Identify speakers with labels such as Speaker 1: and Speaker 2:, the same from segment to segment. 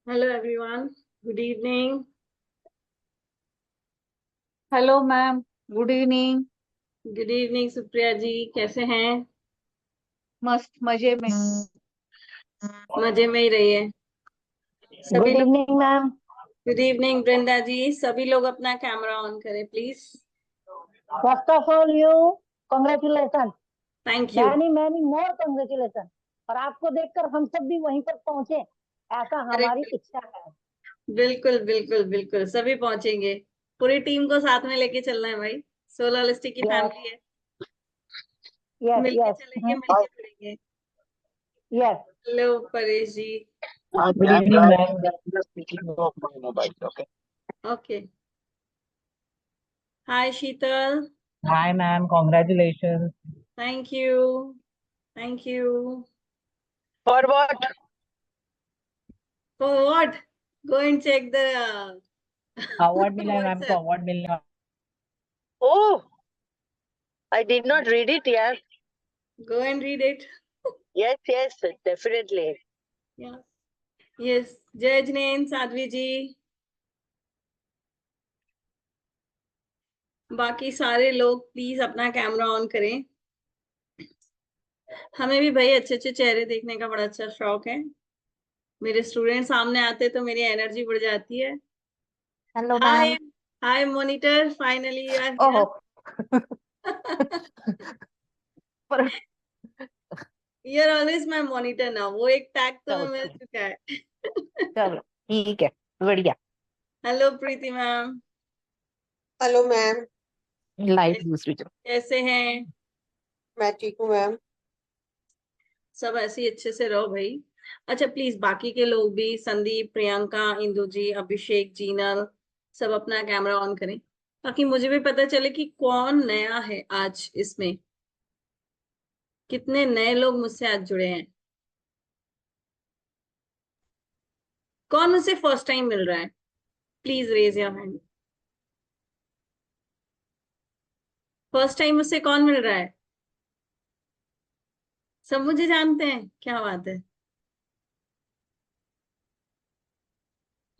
Speaker 1: Hello everyone. Good evening.
Speaker 2: Hello ma'am, good evening.
Speaker 1: Good evening Supriya ji, कैसे हैं?
Speaker 2: मस्त मजे में।
Speaker 1: मजे में ही रहिए सभी
Speaker 3: गुड
Speaker 1: लोग।
Speaker 3: Evening ma'am.
Speaker 1: गुड इवनिंग वृंदा जी, सभी लोग अपना कैमरा ऑन करें please.
Speaker 3: First of all you congratulation,
Speaker 1: thank you.
Speaker 3: Many many more congratulation. और आपको देखकर हम सब भी वहीं पर पहुंचे, ऐसा
Speaker 1: अरे
Speaker 3: हमारी इच्छा है।
Speaker 1: बिल्कुल बिल्कुल बिल्कुल, सभी पहुंचेंगे। पूरी टीम को साथ में लेके चलना है भाई। सोलर होलिस्टिक की
Speaker 3: यस
Speaker 1: फैमिली है।
Speaker 3: यस
Speaker 1: मिलके
Speaker 3: यस
Speaker 1: चलेंगे, मिलके बढ़ेंगे।
Speaker 3: Yes.
Speaker 1: Hello Paresh ji.
Speaker 4: Good evening, ma'am. Just speaking of my mobile. Okay.
Speaker 1: Okay. Hi Sheetal.
Speaker 4: Hi, ma'am. Congratulations.
Speaker 1: Thank you. Thank you.
Speaker 4: For what?
Speaker 1: For what? Go and check the
Speaker 4: Award मिला है ma'am को,
Speaker 1: WhatsApp.
Speaker 4: award मिलने वाला।
Speaker 5: Oh, I did not read it yet.
Speaker 1: Go and read it.
Speaker 5: Yes, definitely.
Speaker 1: Yeah. Yes. जय जिनेन साध्वी जी। बाकी सारे लोग please अपना कैमरा ऑन करें। हमें भी भाई अच्छे अच्छे चेहरे देखने का बड़ा अच्छा शौक है। मेरे स्टूडेंट सामने आते तो मेरी एनर्जी बढ़ जाती है।
Speaker 2: Hello
Speaker 1: hi.
Speaker 2: Ma'am.
Speaker 1: Hi monitor, finally you are
Speaker 2: ओहो।
Speaker 1: Here. You are always my monitor now. वो एक टैग तो
Speaker 2: चलो
Speaker 1: मिल
Speaker 2: ठीक,
Speaker 1: चुका है।
Speaker 2: चलो ठीक है, बढ़िया।
Speaker 1: हेलो प्रीति मैम।
Speaker 6: Hello ma'am.
Speaker 2: लाइट दूसरी तरफ।
Speaker 1: कैसे हैं?
Speaker 6: मैं ठीक हूँ मैम।
Speaker 1: सब ऐसे ही अच्छे से रहो भाई। अच्छा प्लीज बाकी के लोग भी, संदीप, प्रियंका, इंदु जी, अभिषेक, जीनल, सब अपना कैमरा ऑन करें ताकि मुझे भी पता चले कि कौन नया है आज इसमें। कितने नए लोग मुझसे आज जुड़े हैं? कौन मुझसे फर्स्ट टाइम मिल रहा है? Please raise your hand. First time मुझसे कौन मिल रहा है? सब मुझे जानते हैं, क्या बात है।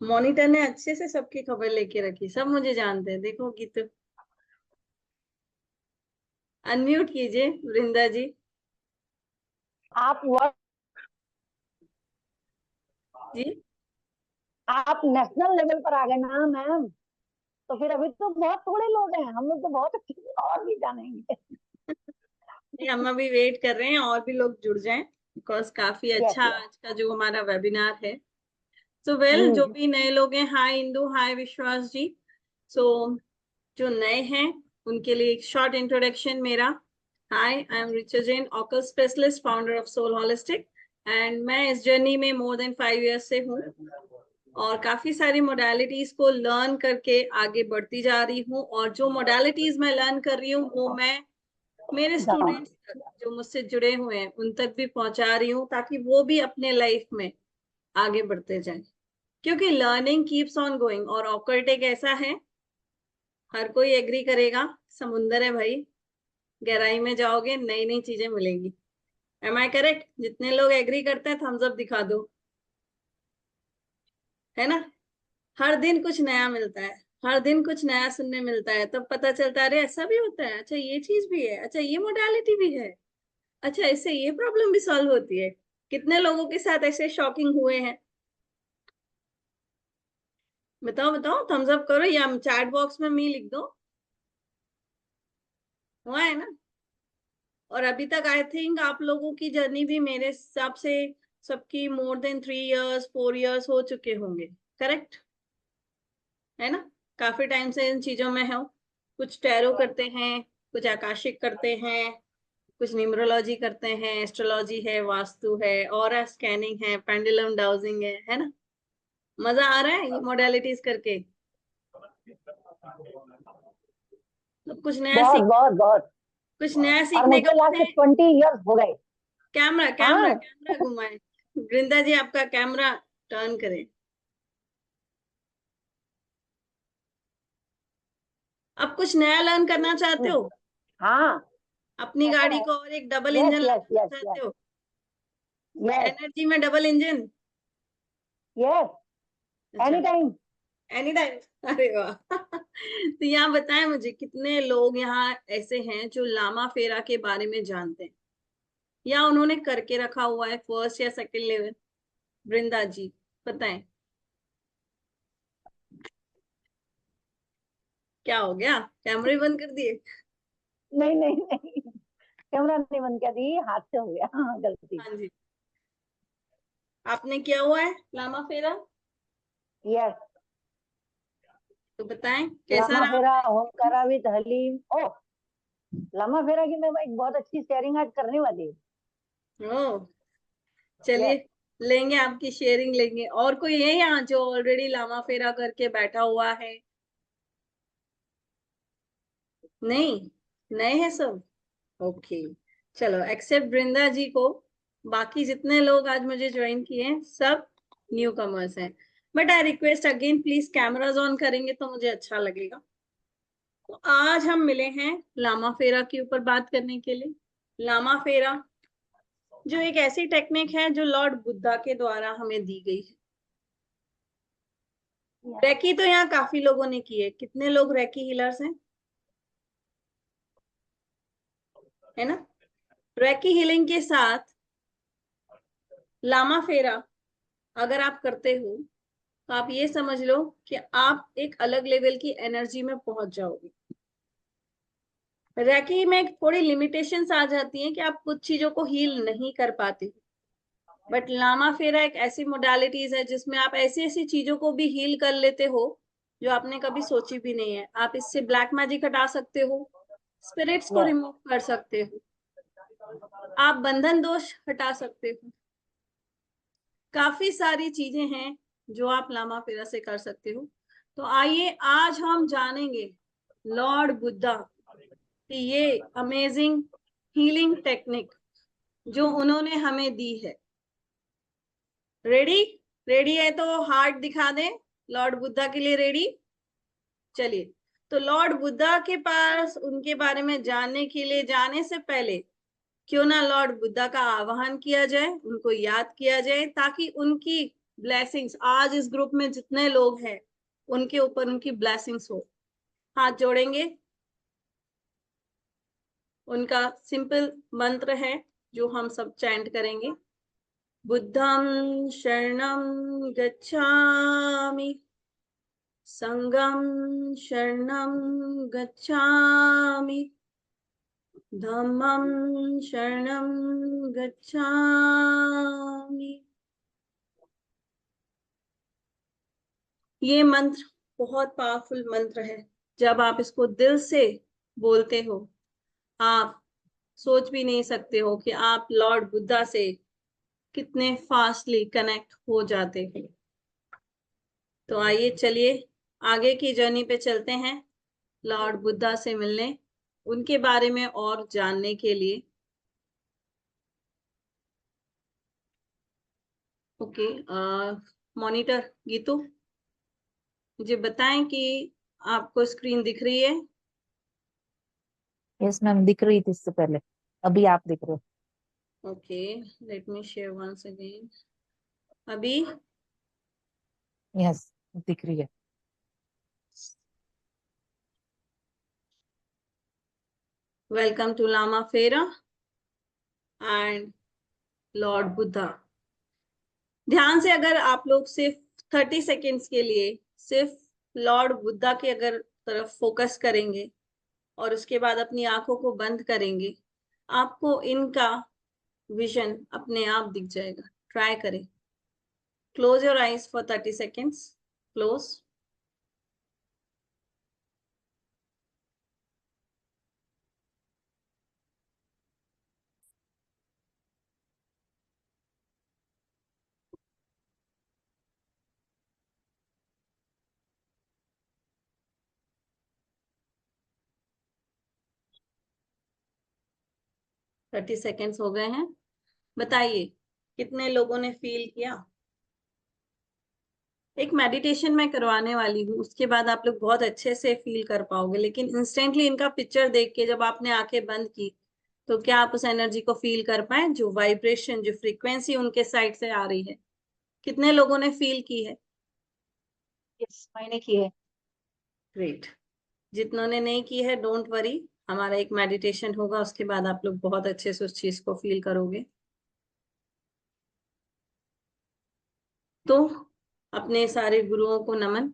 Speaker 1: मॉनिटर ने अच्छे से सबकी खबर लेके रखी, सब मुझे जानते हैं। देखो गीत, अनम्यूट कीजिए वृंदा जी।
Speaker 3: आप वर्ड
Speaker 1: जी
Speaker 3: आप नेशनल लेवल पर आ गए ना मैम, तो फिर अभी तो बहुत थोड़े लोग हैं, हम लोग तो बहुत अच्छे से और भी जानेंगे।
Speaker 1: हम अभी वेट कर रहे हैं और भी लोग जुड़ जाएं, बिकॉज काफी
Speaker 3: यस
Speaker 1: अच्छा
Speaker 3: यस।
Speaker 1: आज का जो हमारा वेबिनार है। सो वेल, जो भी नए लोग हैं, हाय इंदु, हाय विश्वास जी। सो जो नए हैं उनके लिए एक शॉर्ट इंट्रोडक्शन मेरा। Hi, I am Richa Jain, occult specialist, founder of soul holistic. And मैं इस जर्नी में मोर देन 5 years से हूँ और काफी सारी मोडालिटीज को लर्न करके आगे बढ़ती जा रही हूँ। और जो मोडालिटीज मैं लर्न कर रही हूँ वो मैं मेरे स्टूडेंट्स तक, जो मुझसे जुड़े हुए हैं, उन तक भी पहुंचा रही हूँ ताकि वो भी अपने लाइफ में आगे बढ़ते जाएं। क्योंकि लर्निंग कीप्स ऑन गोइंग। और ऑकल्ट एक ऐसा है, हर कोई एग्री करेगा, समुंदर है भाई। गहराई में जाओगे नई नई चीजें मिलेंगी। Am I correct? जितने लोग एग्री करते हैं थम्स अप दिखा दो, है ना। हर दिन कुछ नया मिलता है, हर दिन कुछ नया सुनने मिलता है, तब पता चलता है अरे ऐसा भी होता है, अच्छा ये चीज भी है, अच्छा ये मोडालिटी भी है, अच्छा इससे ये प्रॉब्लम भी सॉल्व होती है। कितने लोगों के साथ ऐसे शॉकिंग हुए हैं? बताओ बताओ, थम्स अप करो या चैट बॉक्स में मी लिख दो। हुआ है ना। और अभी तक आई थिंक आप लोगों की जर्नी भी मेरे हिसाब से सबकी मोर देन 3 years 4 years हो चुके होंगे। करेक्ट है ना। काफी टाइम से इन चीजों में हो। कुछ टैरो करते हैं, कुछ आकाशिक करते हैं, कुछ न्यूमरोलॉजी करते हैं, एस्ट्रोलॉजी है, वास्तु है, ऑरा स्कैनिंग है, पेंडुलम डाउजिंग है ना। मजा आ रहा है ये मोडालिटीज करके? तो कुछ नया
Speaker 3: बहुत
Speaker 1: सीख,
Speaker 3: बहुत बहुत।
Speaker 1: कुछ नया
Speaker 3: और
Speaker 1: सीखने को
Speaker 3: मुझे लास्ट
Speaker 1: मिले।
Speaker 3: 20 इयर्स हो गए।
Speaker 1: कैमरा कैमरा
Speaker 3: हाँ
Speaker 1: कैमरा घुमाए। वृंदा जी आपका कैमरा टर्न करें। अब कुछ नया लर्न करना चाहते हो?
Speaker 3: हाँ।
Speaker 1: अपनी गाड़ी को और एक डबल
Speaker 3: यस
Speaker 1: इंजन
Speaker 3: यस
Speaker 1: लगाना
Speaker 3: यस
Speaker 1: चाहते
Speaker 3: यस
Speaker 1: हो?
Speaker 3: यस
Speaker 1: एनर्जी में double engine.
Speaker 3: Yes. Any time.
Speaker 1: Any time. अरे वाह। तो यहाँ बताएं मुझे कितने लोग यहाँ ऐसे हैं जो लामा फेरा के बारे में जानते हैं या उन्होंने करके रखा हुआ है फर्स्ट या सेकंड लेवल। वृंदा जी बताएं। क्या हो गया, कैमरे बंद कर दिए?
Speaker 3: नहीं नहीं नहीं, कैमरा नहीं बंद किया दी, हाथ से हो गया, हाँ गलती।
Speaker 1: हाँ जी, आपने किया हुआ है लामा फेरा?
Speaker 3: यस।
Speaker 1: तो बताएं कैसा
Speaker 3: लामा
Speaker 1: रहा?
Speaker 3: फेरा होमकरा विद हलीम। ओ, लामा फेरा की मैं एक बहुत अच्छी शेयरिंग आज करने वाली हूँ।
Speaker 1: ओ चलिए,
Speaker 3: यस।
Speaker 1: लेंगे आपकी शेयरिंग लेंगे। और कोई है यहाँ जो ऑलरेडी लामा फेरा करके बैठा हुआ है? नहीं, नए हैं सब। ओके, चलो एक्सेप्ट वृंदा जी को, बाकी जितने लोग आज मुझे ज्वाइन किए हैं सब न्यू कमर्स हैं। But I request again, please cameras on करेंगे तो मुझे अच्छा लगेगा। तो आज हम मिले हैं लामा फेरा के ऊपर बात करने के लिए। लामा फेरा जो एक ऐसी टेक्निक है जो लॉर्ड बुद्धा के द्वारा हमें दी गई है। रैकी तो यहाँ काफी लोगों ने की है। कितने लोग रैकी हीलर्स हैं? है ना? रैकी हीलिंग के साथ लामा फेरा अगर आप करते हो तो आप ये समझ लो कि आप एक अलग लेवल की एनर्जी में पहुंच जाओगे। रैकी में थोड़ी लिमिटेशंस आ जाती हैं कि आप कुछ चीजों को हील नहीं कर पाते, बट लामा फेरा एक ऐसी मोडालिटीज है जिसमें आप ऐसी ऐसी चीजों को भी हील कर लेते हो जो आपने कभी सोची भी नहीं है। आप इससे ब्लैक मैजिक हटा सकते हो, स्पिरिट्स को
Speaker 3: यस।
Speaker 1: रिमूव कर सकते हो, आप बंधन दोष हटा सकते हो। काफी सारी चीजें हैं जो आप लामा फेरा से कर सकते हो। तो आइए आज हम जानेंगे लॉर्ड बुद्धा की ये अमेजिंग हीलिंग टेक्निक जो उन्होंने हमें दी है। रेडी? रेडी है तो हार्ट दिखा दें। लॉर्ड बुद्धा के लिए रेडी? चलिए, तो लॉर्ड बुद्धा के पास उनके बारे में जानने के लिए जाने से पहले क्यों ना लॉर्ड बुद्धा का आवाहन किया जाए, उनको याद किया जाए, ताकि उनकी ब्लेसिंग्स आज इस ग्रुप में जितने लोग हैं उनके ऊपर उनकी ब्लेसिंग्स हो। हाथ जोड़ेंगे। उनका सिंपल मंत्र है जो हम सब चैंट करेंगे। बुद्धं शरणं गच्छामि, संघं शरणं गच्छामि, धम्मं शरणं गच्छामि। ये मंत्र बहुत पावरफुल मंत्र है। जब आप इसको दिल से बोलते हो, आप सोच भी नहीं सकते हो कि आप लॉर्ड बुद्धा से कितने फास्टली कनेक्ट हो जाते हैं। तो आइए चलिए आगे की जर्नी पे चलते हैं लॉर्ड बुद्धा से मिलने, उनके बारे में और जानने के लिए। ओके, मॉनिटर गीतू मुझे बताएं कि आपको स्क्रीन दिख रही है?
Speaker 2: यस मैम, दिख रही थी इससे पहले, अभी आप दिख रहे हो।
Speaker 1: Okay, let me share once again. अभी
Speaker 2: यस, दिख रही है।
Speaker 1: वेलकम टू लामा फेरा एंड लॉर्ड बुद्धा। ध्यान से अगर आप लोग सिर्फ 30 सेकेंड्स के लिए सिर्फ लॉर्ड बुद्धा के अगर तरफ फोकस करेंगे और उसके बाद अपनी आंखों को बंद करेंगे, आपको इनका विजन अपने आप दिख जाएगा। ट्राई करें। Close your eyes for 30 seconds. Close. Thirty seconds हो गए हैं। बताइए कितने लोगों ने फील किया? एक मेडिटेशन मैं करवाने वाली हूँ, उसके बाद आप लोग बहुत अच्छे से फील कर पाओगे, लेकिन इंस्टेंटली इनका पिक्चर देख के जब आपने आंखें बंद की तो क्या आप उस एनर्जी को फील कर पाए, जो वाइब्रेशन जो फ्रीक्वेंसी उनके साइड से आ रही है? कितने लोगों ने फील की है?
Speaker 3: यस मैंने की है।
Speaker 1: ग्रेट। जितनों ने नहीं की है डोंट वरी, हमारा एक मेडिटेशन होगा, उसके बाद आप लोग बहुत अच्छे से उस चीज को फील करोगे। तो अपने सारे गुरुओं को नमन।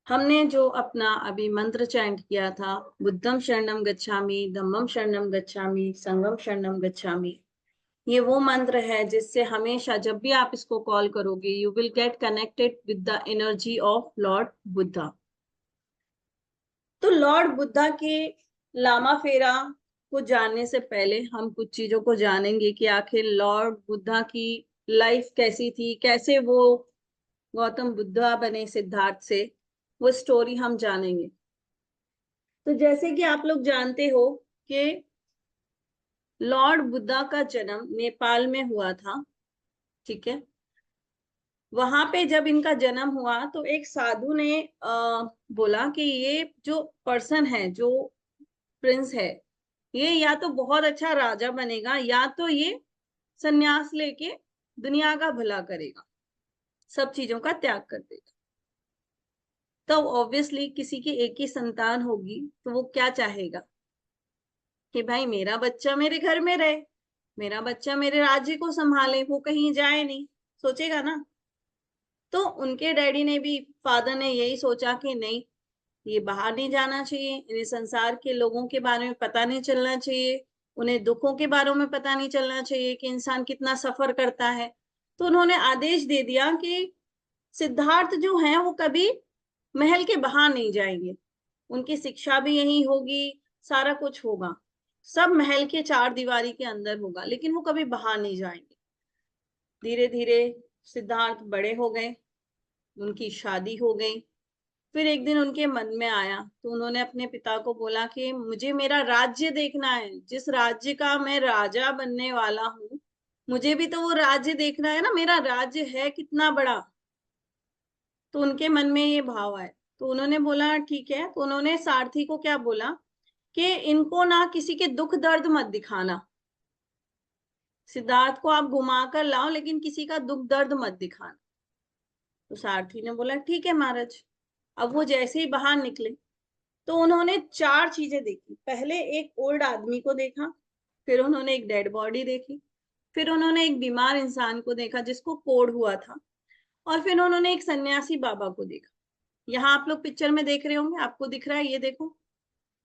Speaker 1: हमने जो अपना अभी मंत्र चैंट किया था, बुद्धम शरणम गच्छामि, धम्मम शरणम गच्छामि, संघम शरणम गच्छामि, ये वो मंत्र है जिससे हमेशा जब भी आप इसको कॉल करोगे you will get connected with the energy of Lord Buddha. तो लॉर्ड बुद्धा के लामा फेरा को जानने से पहले हम कुछ चीजों को जानेंगे कि आखिर लॉर्ड बुद्धा की लाइफ कैसी थी, कैसे वो गौतम बुद्धा बने सिद्धार्थ से, वो स्टोरी हम जानेंगे। तो जैसे कि आप लोग जानते हो कि लॉर्ड बुद्धा का जन्म नेपाल में हुआ था, ठीक है। वहां पे जब इनका जन्म हुआ तो एक साधु ने बोला कि ये जो पर्सन है, जो प्रिंस है, ये या तो बहुत अच्छा राजा बनेगा या तो ये सन्यास लेके दुनिया का भला करेगा, सब चीजों का त्याग कर देगा। तो ऑब्वियसली किसी की एक ही संतान होगी तो वो क्या चाहेगा कि भाई मेरा बच्चा मेरे घर में रहे, मेरा बच्चा मेरे राज्य को संभाले, वो कहीं जाए नहीं, सोचेगा ना। तो उनके डैडी ने भी, फादर ने यही सोचा कि नहीं, ये बाहर नहीं जाना चाहिए, इन्हें संसार के लोगों के बारे में पता नहीं चलना चाहिए, उन्हें दुखों के बारे में पता नहीं चलना चाहिए कि इंसान कितना सफर करता है। तो उन्होंने आदेश दे दिया कि सिद्धार्थ जो है वो कभी महल के बाहर नहीं जाएंगे, उनकी शिक्षा भी यही होगी, सारा कुछ होगा, सब महल के चार दीवारी के अंदर होगा, लेकिन वो कभी बाहर नहीं जाएंगे। धीरे धीरे सिद्धार्थ बड़े हो गए, उनकी शादी हो गई। फिर एक दिन उनके मन में आया तो उन्होंने अपने पिता को बोला कि मुझे मेरा राज्य देखना है, जिस राज्य का मैं राजा बनने वाला हूँ, मुझे भी तो वो राज्य देखना है ना, मेरा राज्य है कितना बड़ा। तो उनके मन में ये भाव आए तो उन्होंने बोला ठीक है। तो उन्होंने सारथी को क्या बोला कि इनको ना किसी के दुख दर्द मत दिखाना, सिद्धार्थ को आप घुमा कर लाओ लेकिन किसी का दुख दर्द मत दिखाना। तो सारथी ने बोला ठीक है महाराज। अब वो जैसे ही बाहर निकले तो उन्होंने चार चीजें देखी। पहले एक ओल्ड आदमी को देखा, फिर उन्होंने एक डेड बॉडी देखी, फिर उन्होंने एक बीमार इंसान को देखा जिसको कोढ़ हुआ था, और फिर उन्होंने एक सन्यासी बाबा को देखा। यहाँ आप लोग पिक्चर में देख रहे होंगे, आपको दिख रहा है, ये देखो,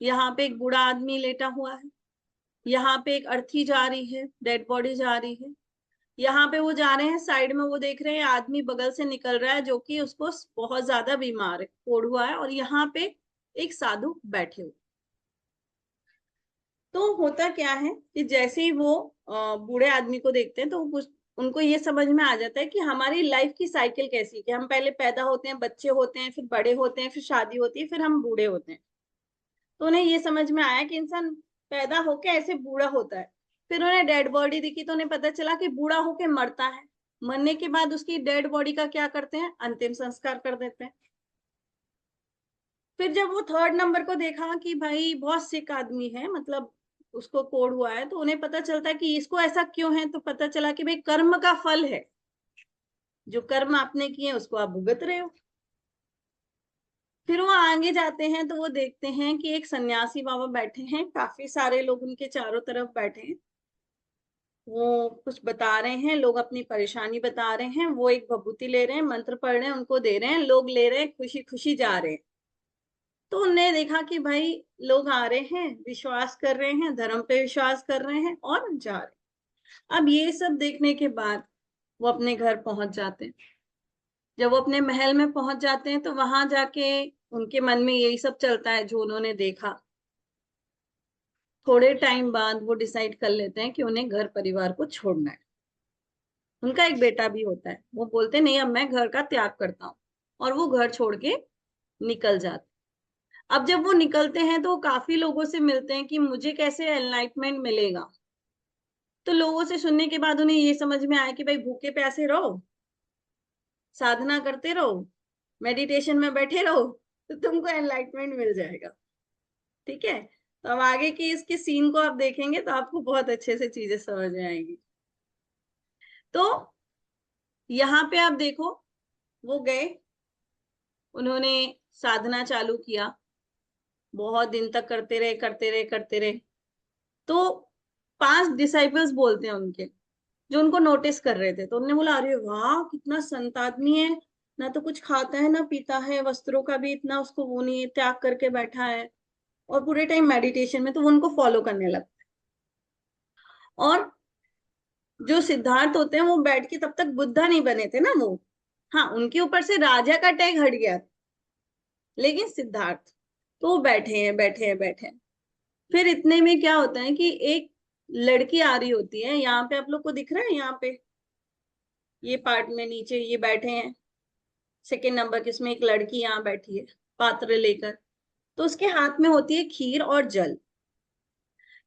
Speaker 1: यहाँ पे एक बूढ़ा आदमी लेटा हुआ है, यहाँ पे एक अर्थी जा रही है, डेड बॉडी जा रही है, यहाँ पे वो जा रहे हैं, साइड में वो देख रहे हैं आदमी बगल से निकल रहा है जो कि उसको बहुत ज्यादा बीमार है, कोढ़ हुआ है, और यहाँ पे एक साधु बैठे हुए। तो होता क्या है कि जैसे ही वो बूढ़े आदमी को देखते हैं तो उनको ये समझ में आ जाता है कि हमारी लाइफ की साइकिल कैसी, कि हम पहले पैदा होते हैं, बच्चे होते हैं, फिर बड़े होते हैं, फिर शादी होती है, फिर हम बूढ़े होते हैं। तो उन्हें ये समझ में आया कि इंसान पैदा होके ऐसे बूढ़ा होता है। फिर उन्हें डेड बॉडी दिखी तो उन्हें पता चला कि बूढ़ा होके मरता है, मरने के बाद उसकी डेड बॉडी का क्या करते हैं, अंतिम संस्कार कर देते हैं। फिर जब वो थर्ड नंबर को देखा कि भाई बहुत सिक आदमी है, मतलब उसको कोढ़ हुआ है, तो उन्हें पता चलता है कि इसको ऐसा क्यों है। तो पता चला कि भाई कर्म का फल है, जो कर्म आपने किए उसको आप भुगत रहे हो। फिर वो आगे जाते हैं तो वो देखते हैं कि एक सन्यासी बाबा बैठे हैं, काफी सारे लोग उनके चारों तरफ बैठे हैं, वो कुछ बता रहे हैं, लोग अपनी परेशानी बता रहे हैं, वो एक भभूति ले रहे हैं, मंत्र पढ़ रहे हैं, उनको दे रहे हैं, लोग ले रहे हैं, खुशी खुशी जा रहे हैं। तो उन्होंने देखा कि भाई लोग आ रहे हैं, विश्वास कर रहे हैं, धर्म पे विश्वास कर रहे हैं और जा रहे हैं। अब ये सब देखने के बाद वो अपने घर पहुंच जाते हैं। जब वो अपने महल में पहुंच जाते हैं तो वहां जाके उनके मन में यही सब चलता है जो उन्होंने देखा। थोड़े टाइम बाद वो डिसाइड कर लेते हैं कि उन्हें घर परिवार को छोड़ना है। उनका एक बेटा भी होता है, वो बोलते नहीं अब मैं घर का त्याग करता हूँ, और वो घर छोड़ के निकल जाते। अब जब वो निकलते हैं तो काफी लोगों से मिलते हैं कि मुझे कैसे एनलाइटमेंट मिलेगा। तो लोगों से सुनने के बाद उन्हें ये समझ में आया कि भाई भूखे प्यासे रहो, साधना करते रहो, मेडिटेशन में बैठे रहो, तो तुमको एनलाइटमेंट मिल जाएगा। ठीक है, तो अब आगे की इसके सीन को आप देखेंगे तो आपको बहुत अच्छे से चीजें समझ में आएंगी। तो यहाँ पे आप देखो, वो गए, उन्होंने साधना चालू किया, बहुत दिन तक करते रहे करते रहे करते रहे। तो 5 डिसाइपल्स बोलते हैं उनके, जो उनको नोटिस कर रहे थे। तो उन्होंने बोला अरे वाह कितना संत आदमी है, ना तो कुछ खाता है ना पीता है, वस्त्रों का भी इतना उसको वो नहीं है, त्याग करके बैठा है और पूरे टाइम मेडिटेशन में। तो वो उनको फॉलो करने लगते। और जो सिद्धार्थ होते हैं वो बैठ के, तब तक बुद्धा नहीं बने थे ना वो, हाँ उनके ऊपर से राजा का टैग हट गया, लेकिन सिद्धार्थ तो वो बैठे हैं बैठे हैं बैठे हैं। फिर इतने में क्या होता है कि एक लड़की आ रही होती है, यहाँ पे आप लोग को दिख रहा है, यहाँ पे ये पार्ट में नीचे ये बैठे हैं सेकेंड नंबर के, इसमें एक लड़की यहाँ बैठी है पात्र लेकर। तो उसके हाथ में होती है खीर और जल।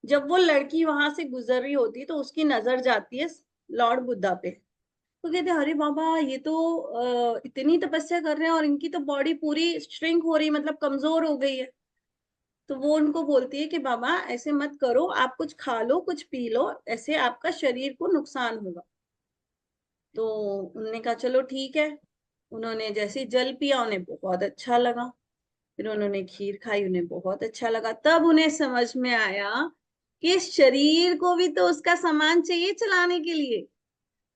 Speaker 1: जब वो लड़की वहां से गुजर रही होती है तो उसकी नजर जाती है लॉर्ड बुद्धा पे। तो कहते अरे बाबा ये तो इतनी तपस्या कर रहे हैं और इनकी तो बॉडी पूरी श्रिंक हो रही, मतलब कमजोर हो गई है। तो वो उनको बोलती है कि बाबा ऐसे मत करो, आप कुछ खा लो कुछ पी लो, ऐसे आपका शरीर को नुकसान होगा। तो उन्होंने कहा चलो ठीक है। उन्होंने जैसे जल पिया उन्हें बहुत अच्छा लगा, फिर उन्होंने खीर खाई उन्हें बहुत अच्छा लगा। तब उन्हें समझ में आया कि शरीर को भी तो उसका सामान चाहिए चलाने के लिए,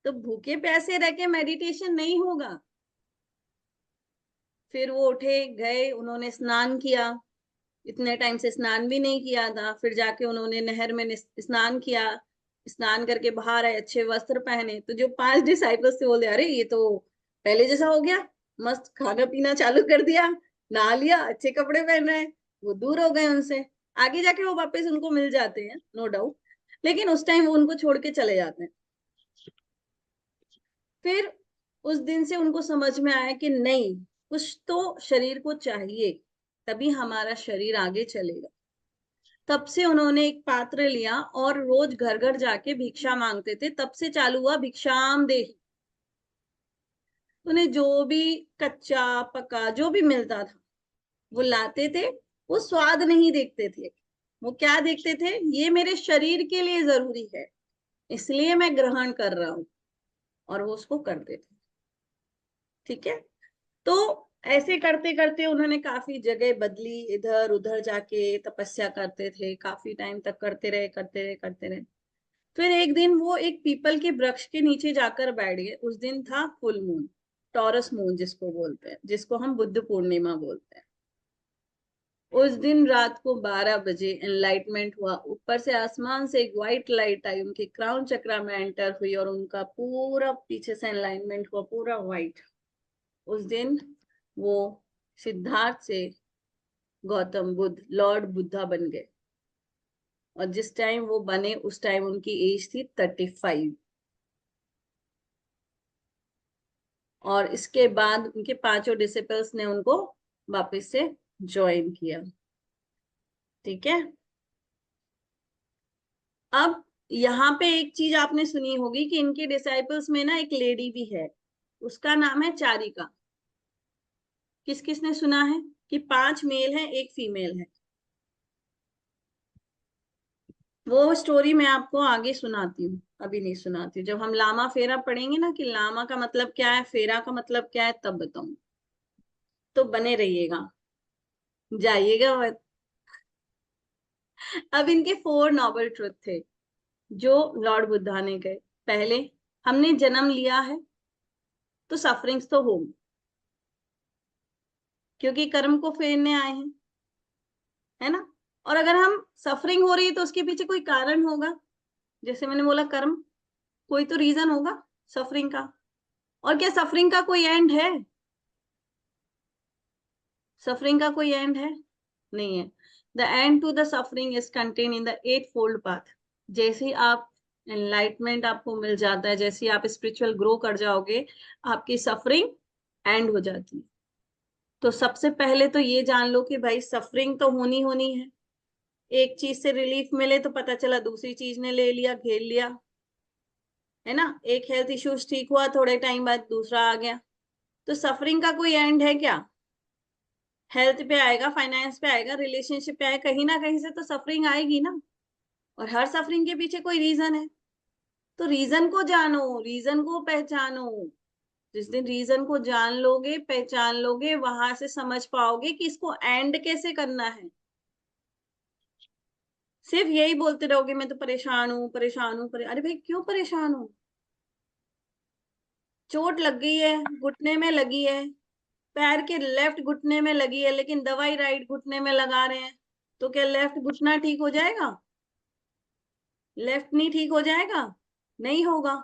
Speaker 1: तो भूखे प्यासे रह के मेडिटेशन नहीं होगा। फिर वो उठे गए, उन्होंने स्नान किया, इतने टाइम से स्नान भी नहीं किया था। फिर जाके उन्होंने नहर में स्नान किया, स्नान करके बाहर आए, अच्छे वस्त्र पहने। तो जो 5 डिसाइपल्स थे बोले अरे ये तो पहले जैसा हो गया, मस्त खाना पीना चालू कर दिया, नहा लिया, अच्छे कपड़े पहन रहे हैं। वो दूर हो गए उनसे। आगे जाके वो वापस उनको मिल जाते हैं नो डाउट, लेकिन उस टाइम वो उनको छोड़ के चले जाते हैं। फिर उस दिन से उनको समझ में आया कि नहीं, कुछ तो शरीर को चाहिए, तभी हमारा शरीर आगे चलेगा। तब से उन्होंने एक पात्र लिया और रोज घर घर जाके भिक्षा मांगते थे। तब से चालू हुआ भिक्षाम देहि। उन्हें जो भी कच्चा पका जो भी मिलता था वो लाते थे। वो स्वाद नहीं देखते थे, वो क्या देखते थे, ये मेरे शरीर के लिए जरूरी है इसलिए मैं ग्रहण कर रहा हूं, और वो उसको करते थे। ठीक है। तो ऐसे करते करते उन्होंने काफी जगह बदली, इधर उधर जाके तपस्या करते थे, काफी टाइम तक करते रहे करते रहे करते रहे। फिर एक दिन वो एक पीपल के वृक्ष के नीचे जाकर बैठ गए। उस दिन था फुल मून, टॉरस मून जिसको बोलते हैं, जिसको हम बुद्ध पूर्णिमा बोलते हैं। उस दिन रात को 12 बजे एनलाइटमेंट हुआ। ऊपर से आसमान से एक व्हाइट लाइट आई, उनके क्राउन चक्रा में एंटर हुई और उनका पूरा पीछे से एनलाइटमेंट हुआ, पूरा व्हाइट। उस दिन वो सिद्धार्थ से गौतम बुद्ध लॉर्ड बुद्धा बन गए। और जिस टाइम वो बने उस टाइम उनकी एज थी 35। और इसके बाद उनके 5 डिसिपल्स ने उनको वापस से ज्वाइन किया। ठीक है। अब यहाँ पे एक चीज आपने सुनी होगी कि इनके डिसाइपल्स में ना एक लेडी भी है, उसका नाम है चारिका। किस किस ने सुना है कि 5 मेल हैं 1 फीमेल है? वो स्टोरी मैं आपको आगे सुनाती हूँ, अभी नहीं सुनाती हूँ। जब हम लामा फेरा पढ़ेंगे ना कि लामा का मतलब क्या है, फेरा का मतलब क्या है, तब बताऊं। तो बने रहिएगा, जाइएगा मत। अब इनके 4 नोबल ट्रुथ थे जो लॉर्ड बुद्धा ने कहे। पहले, हमने जन्म लिया है तो सफरिंग्स तो होंगी, क्योंकि कर्म को फेरने आए हैं, है ना। और अगर हम सफरिंग हो रही है तो उसके पीछे कोई कारण होगा। जैसे मैंने बोला कर्म, कोई तो रीजन होगा सफरिंग का। और क्या सफरिंग का कोई एंड है? सफरिंग का कोई एंड है? नहीं है। The end to the suffering is contain in the 8-fold path. जैसे ही आप एनलाइटमेंट आपको मिल जाता है, जैसे ही आप स्पिरिचुअल ग्रो कर जाओगे, आपकी सफरिंग एंड हो जाती है। तो सबसे पहले तो ये जान लो कि भाई सफरिंग तो होनी होनी है। एक चीज से रिलीफ मिले तो पता चला दूसरी चीज ने ले लिया, घेर लिया, है ना। एक हेल्थ इश्यूज ठीक हुआ, थोड़े टाइम बाद दूसरा आ गया। तो सफरिंग का कोई एंड है क्या? हेल्थ पे आएगा, फाइनेंस पे आएगा, रिलेशनशिप पे आएगा, कहीं ना कहीं से तो सफरिंग आएगी ना। और हर सफरिंग के पीछे कोई रीजन है। तो रीजन को जानो, रीजन को पहचानो। जिस दिन रीजन को जान लोगे, पहचान लोगे, वहां से समझ पाओगे कि इसको एंड कैसे करना है। सिर्फ यही बोलते रहोगे मैं तो परेशान हूँ परेशान हूँ अरे भाई क्यों परेशान हूँ? चोट लग गई है, घुटने में लगी है, पैर के लेफ्ट घुटने में लगी है, लेकिन दवाई राइट घुटने में लगा रहे हैं, तो क्या लेफ्ट घुटना ठीक हो जाएगा? लेफ्ट नहीं ठीक हो जाएगा? नहीं होगा।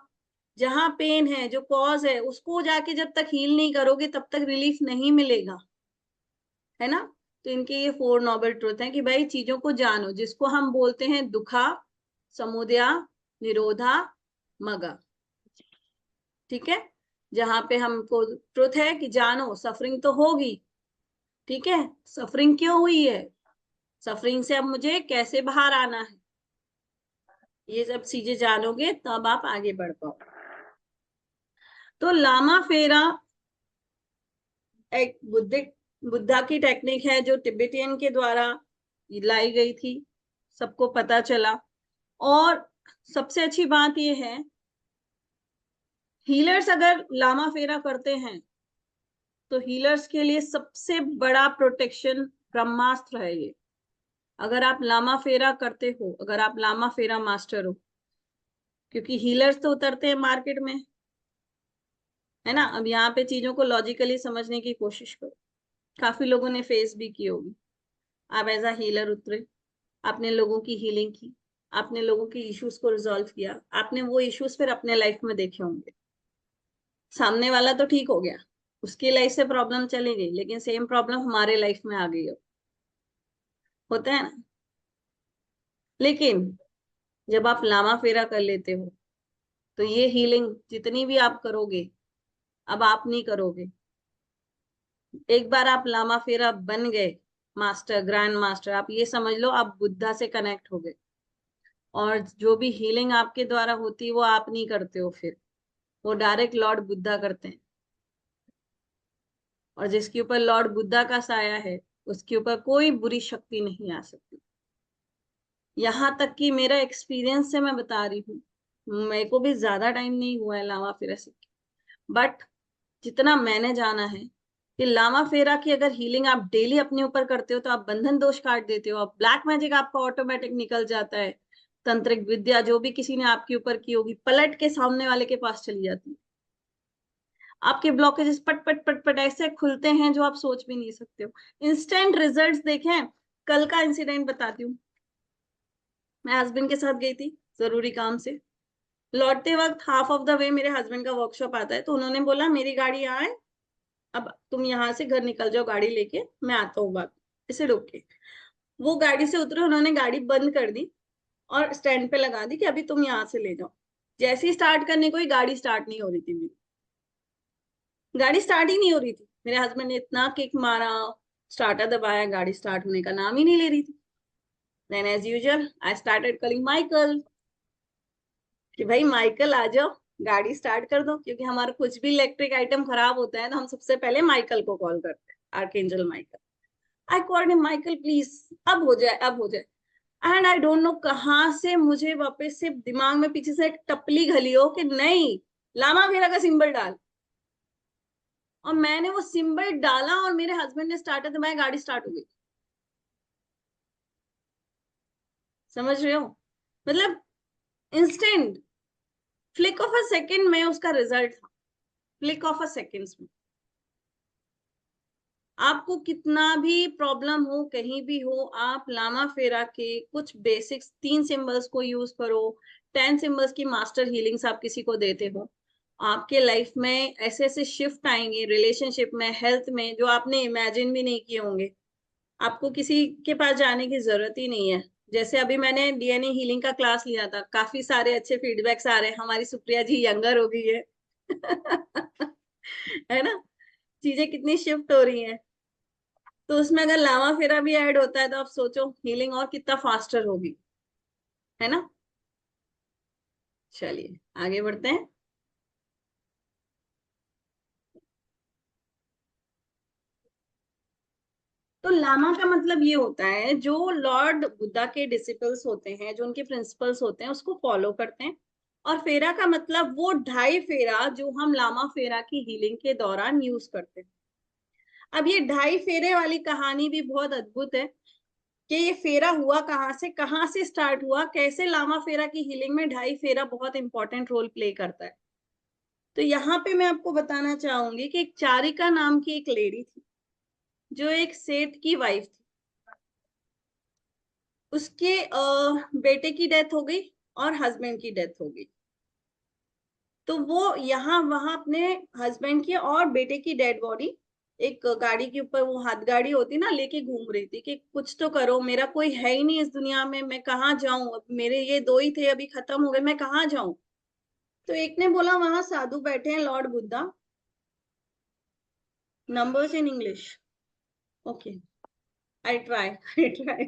Speaker 1: जहां पेन है, जो कॉज है, उसको जाके जब तक हील नहीं करोगे तब तक रिलीफ नहीं मिलेगा, है ना? तो इनके ये 4 नोबल ट्रुथ हैं कि भाई चीजों को जानो, जिसको हम बोलते हैं दुखा, समुदया, निरोधा, मगा। ठीक है? जहां पे हमको ट्रुथ है कि जानो सफरिंग तो होगी, ठीक है, सफरिंग क्यों हुई है, सफरिंग से अब मुझे कैसे बाहर आना है, ये सब चीजें जानोगे तब आप आगे बढ़ पाओ। तो लामा फेरा एक बुद्धा की टेक्निक है जो तिब्बतियन के द्वारा लाई गई थी, सबको पता चला। और सबसे अच्छी बात यह है, हीलर्स अगर लामा फेरा करते हैं तो हीलर्स के लिए सबसे बड़ा प्रोटेक्शन ब्रह्मास्त्र है ये। अगर आप लामा फेरा करते हो, अगर आप लामा फेरा मास्टर हो, क्योंकि हीलर्स तो उतरते हैं मार्केट में, है ना? अब यहाँ पे चीजों को लॉजिकली समझने की कोशिश करो। काफी लोगों ने फेस भी की होगी। आप एज अ हीलर उतरे, आपने लोगों की हीलिंग की, आपने लोगों के इश्यूज को रिजॉल्व किया, आपने वो इश्यूज फिर अपने लाइफ में देखे होंगे। सामने वाला तो ठीक हो गया, उसकी लाइफ से प्रॉब्लम चली गई, लेकिन सेम प्रॉब्लम हमारे लाइफ में आ गई हो, होता है ना? लेकिन जब आप लामा फेरा कर लेते हो तो ये हीलिंग जितनी भी आप करोगे, अब आप नहीं करोगे। एक बार आप लामा फेरा बन गए मास्टर, ग्रैंड मास्टर, आप ये समझ लो आप बुद्धा से कनेक्ट हो गए, और जो भी हीलिंग आपके द्वारा होती है वो आप नहीं करते हो, फिर वो डायरेक्ट लॉर्ड बुद्धा करते हैं। और जिसके ऊपर लॉर्ड बुद्धा का साया है उसके ऊपर कोई बुरी शक्ति नहीं आ सकती। यहाँ तक कि मेरा एक्सपीरियंस से मैं बता रही हूँ, मेरे को भी ज्यादा टाइम नहीं हुआ है लामा फेरा से, बट जितना मैंने जाना है कि लामा फेरा की अगर हीलिंग आप डेली अपने ऊपर करते हो तो आप बंधन दोष काट देते हो, आप ब्लैक मैजिक आपका ऑटोमेटिक निकल जाता है, तंत्रिक विद्या जो भी किसी ने आपके ऊपर की होगी पलट के सामने वाले के पास चली जाती है। आपके ब्लॉकेजेस पट पट पट पट ऐसे खुलते हैं जो आप सोच भी नहीं सकते हो। इंस्टेंट रिजल्ट्स देखें। कल का इंसिडेंट बताती हूँ। मैं हस्बैंड के साथ गई थी जरूरी काम से, लौटते वक्त हाफ ऑफ द वे मेरे हस्बैंड का वर्कशॉप आता है, तो उन्होंने बोला मेरी गाड़ी यहाँ है, अब तुम यहाँ से घर निकल जाओ गाड़ी लेके, मैं आता हूँ बात, इसे रोक के। वो गाड़ी से उतरे, उन्होंने गाड़ी बंद कर दी और स्टैंड पे लगा दी कि अभी तुम यहाँ से ले जाओ। जैसे ही स्टार्ट करने को ही गाड़ी स्टार्ट नहीं हो रही थी मेरी, गाड़ी स्टार्ट ही नहीं हो रही थी। मेरे हस्बैंड ने इतना किक मारा, स्टार्टर दबाया, गाड़ी स्टार्ट होने का नाम ही नहीं ले रही थी। Then as usual I started calling Michael कि भाई माइकल आ जाओ, गाड़ी स्टार्ट कर दो, क्योंकि हमारा कुछ भी इलेक्ट्रिक आइटम खराब होता है तो हम सबसे पहले माइकल को कॉल करते हैं, archangel Michael. I called him, Michael please अब हो जाए, अब हो जाए। एंड आई डोंट नो कहाँ से मुझे वापस से दिमाग में पीछे से एक टपली घली हो कि नहीं, लामा फेरा का सिंबल डाल। और मैंने वो सिंबल डाला और मेरे हस्बैंड ने स्टार्टर दबाया, गाड़ी स्टार्ट हो गई। समझ रहे हो? मतलब instant, flick of a second में उसका रिजल्ट था, फ्लिक ऑफ अ सेकेंड्स में। आपको कितना भी प्रॉब्लम हो, कहीं भी हो, आप लामा फेरा के कुछ बेसिक्स 3 सिंबल्स को यूज करो, 10 सिंबल्स की मास्टर हीलिंग्स आप किसी को देते हो, आपके लाइफ में ऐसे ऐसे शिफ्ट आएंगे, रिलेशनशिप में, हेल्थ में, जो आपने इमेजिन भी नहीं किए होंगे। आपको किसी के पास जाने की जरूरत ही नहीं है। जैसे अभी मैंने डीएनए हीलिंग का क्लास लिया था, काफी सारे अच्छे फीडबैक्स आ रहे हैं, हमारी सुप्रिया जी यंगर हो गई है है ना? चीजें कितनी शिफ्ट हो रही हैं। तो उसमें अगर लामा फेरा भी ऐड होता है तो आप सोचो हीलिंग और कितना फास्टर होगी, है ना? चलिए आगे बढ़ते हैं। तो लामा का मतलब ये होता है जो लॉर्ड बुद्धा के डिसिपल्स होते हैं, जो उनके प्रिंसिपल्स होते हैं उसको फॉलो करते हैं, और फेरा का मतलब वो 2.5 फेरा जो हम लामा फेरा की हीलिंग के दौरान यूज करते हैं। अब ये 2.5 फेरे वाली कहानी भी बहुत अद्भुत है कि ये फेरा हुआ कहाँ से स्टार्ट हुआ, कैसे लामा फेरा की हीलिंग में 2.5 फेरा बहुत इंपॉर्टेंट रोल प्ले करता है। तो यहाँ पे मैं आपको बताना चाहूंगी कि एक चारिका नाम की एक लेडी थी जो एक सेठ की वाइफ थी। उसके बेटे की डेथ हो गई और हस्बैंड की डेथ हो गई। तो वो यहाँ वहां अपने हस्बैंड की और बेटे की डेड बॉडी एक गाड़ी के ऊपर, वो हाथ गाड़ी होती ना, लेके घूम रही थी कि कुछ तो करो, मेरा कोई है ही नहीं इस दुनिया में, मैं कहाँ जाऊं, अब मेरे ये 2 ही थे अभी खत्म हो गए, मैं कहाँ जाऊं। तो एक ने बोला वहां साधु बैठे हैं Lord Buddha, numbers in English, okay I try I try.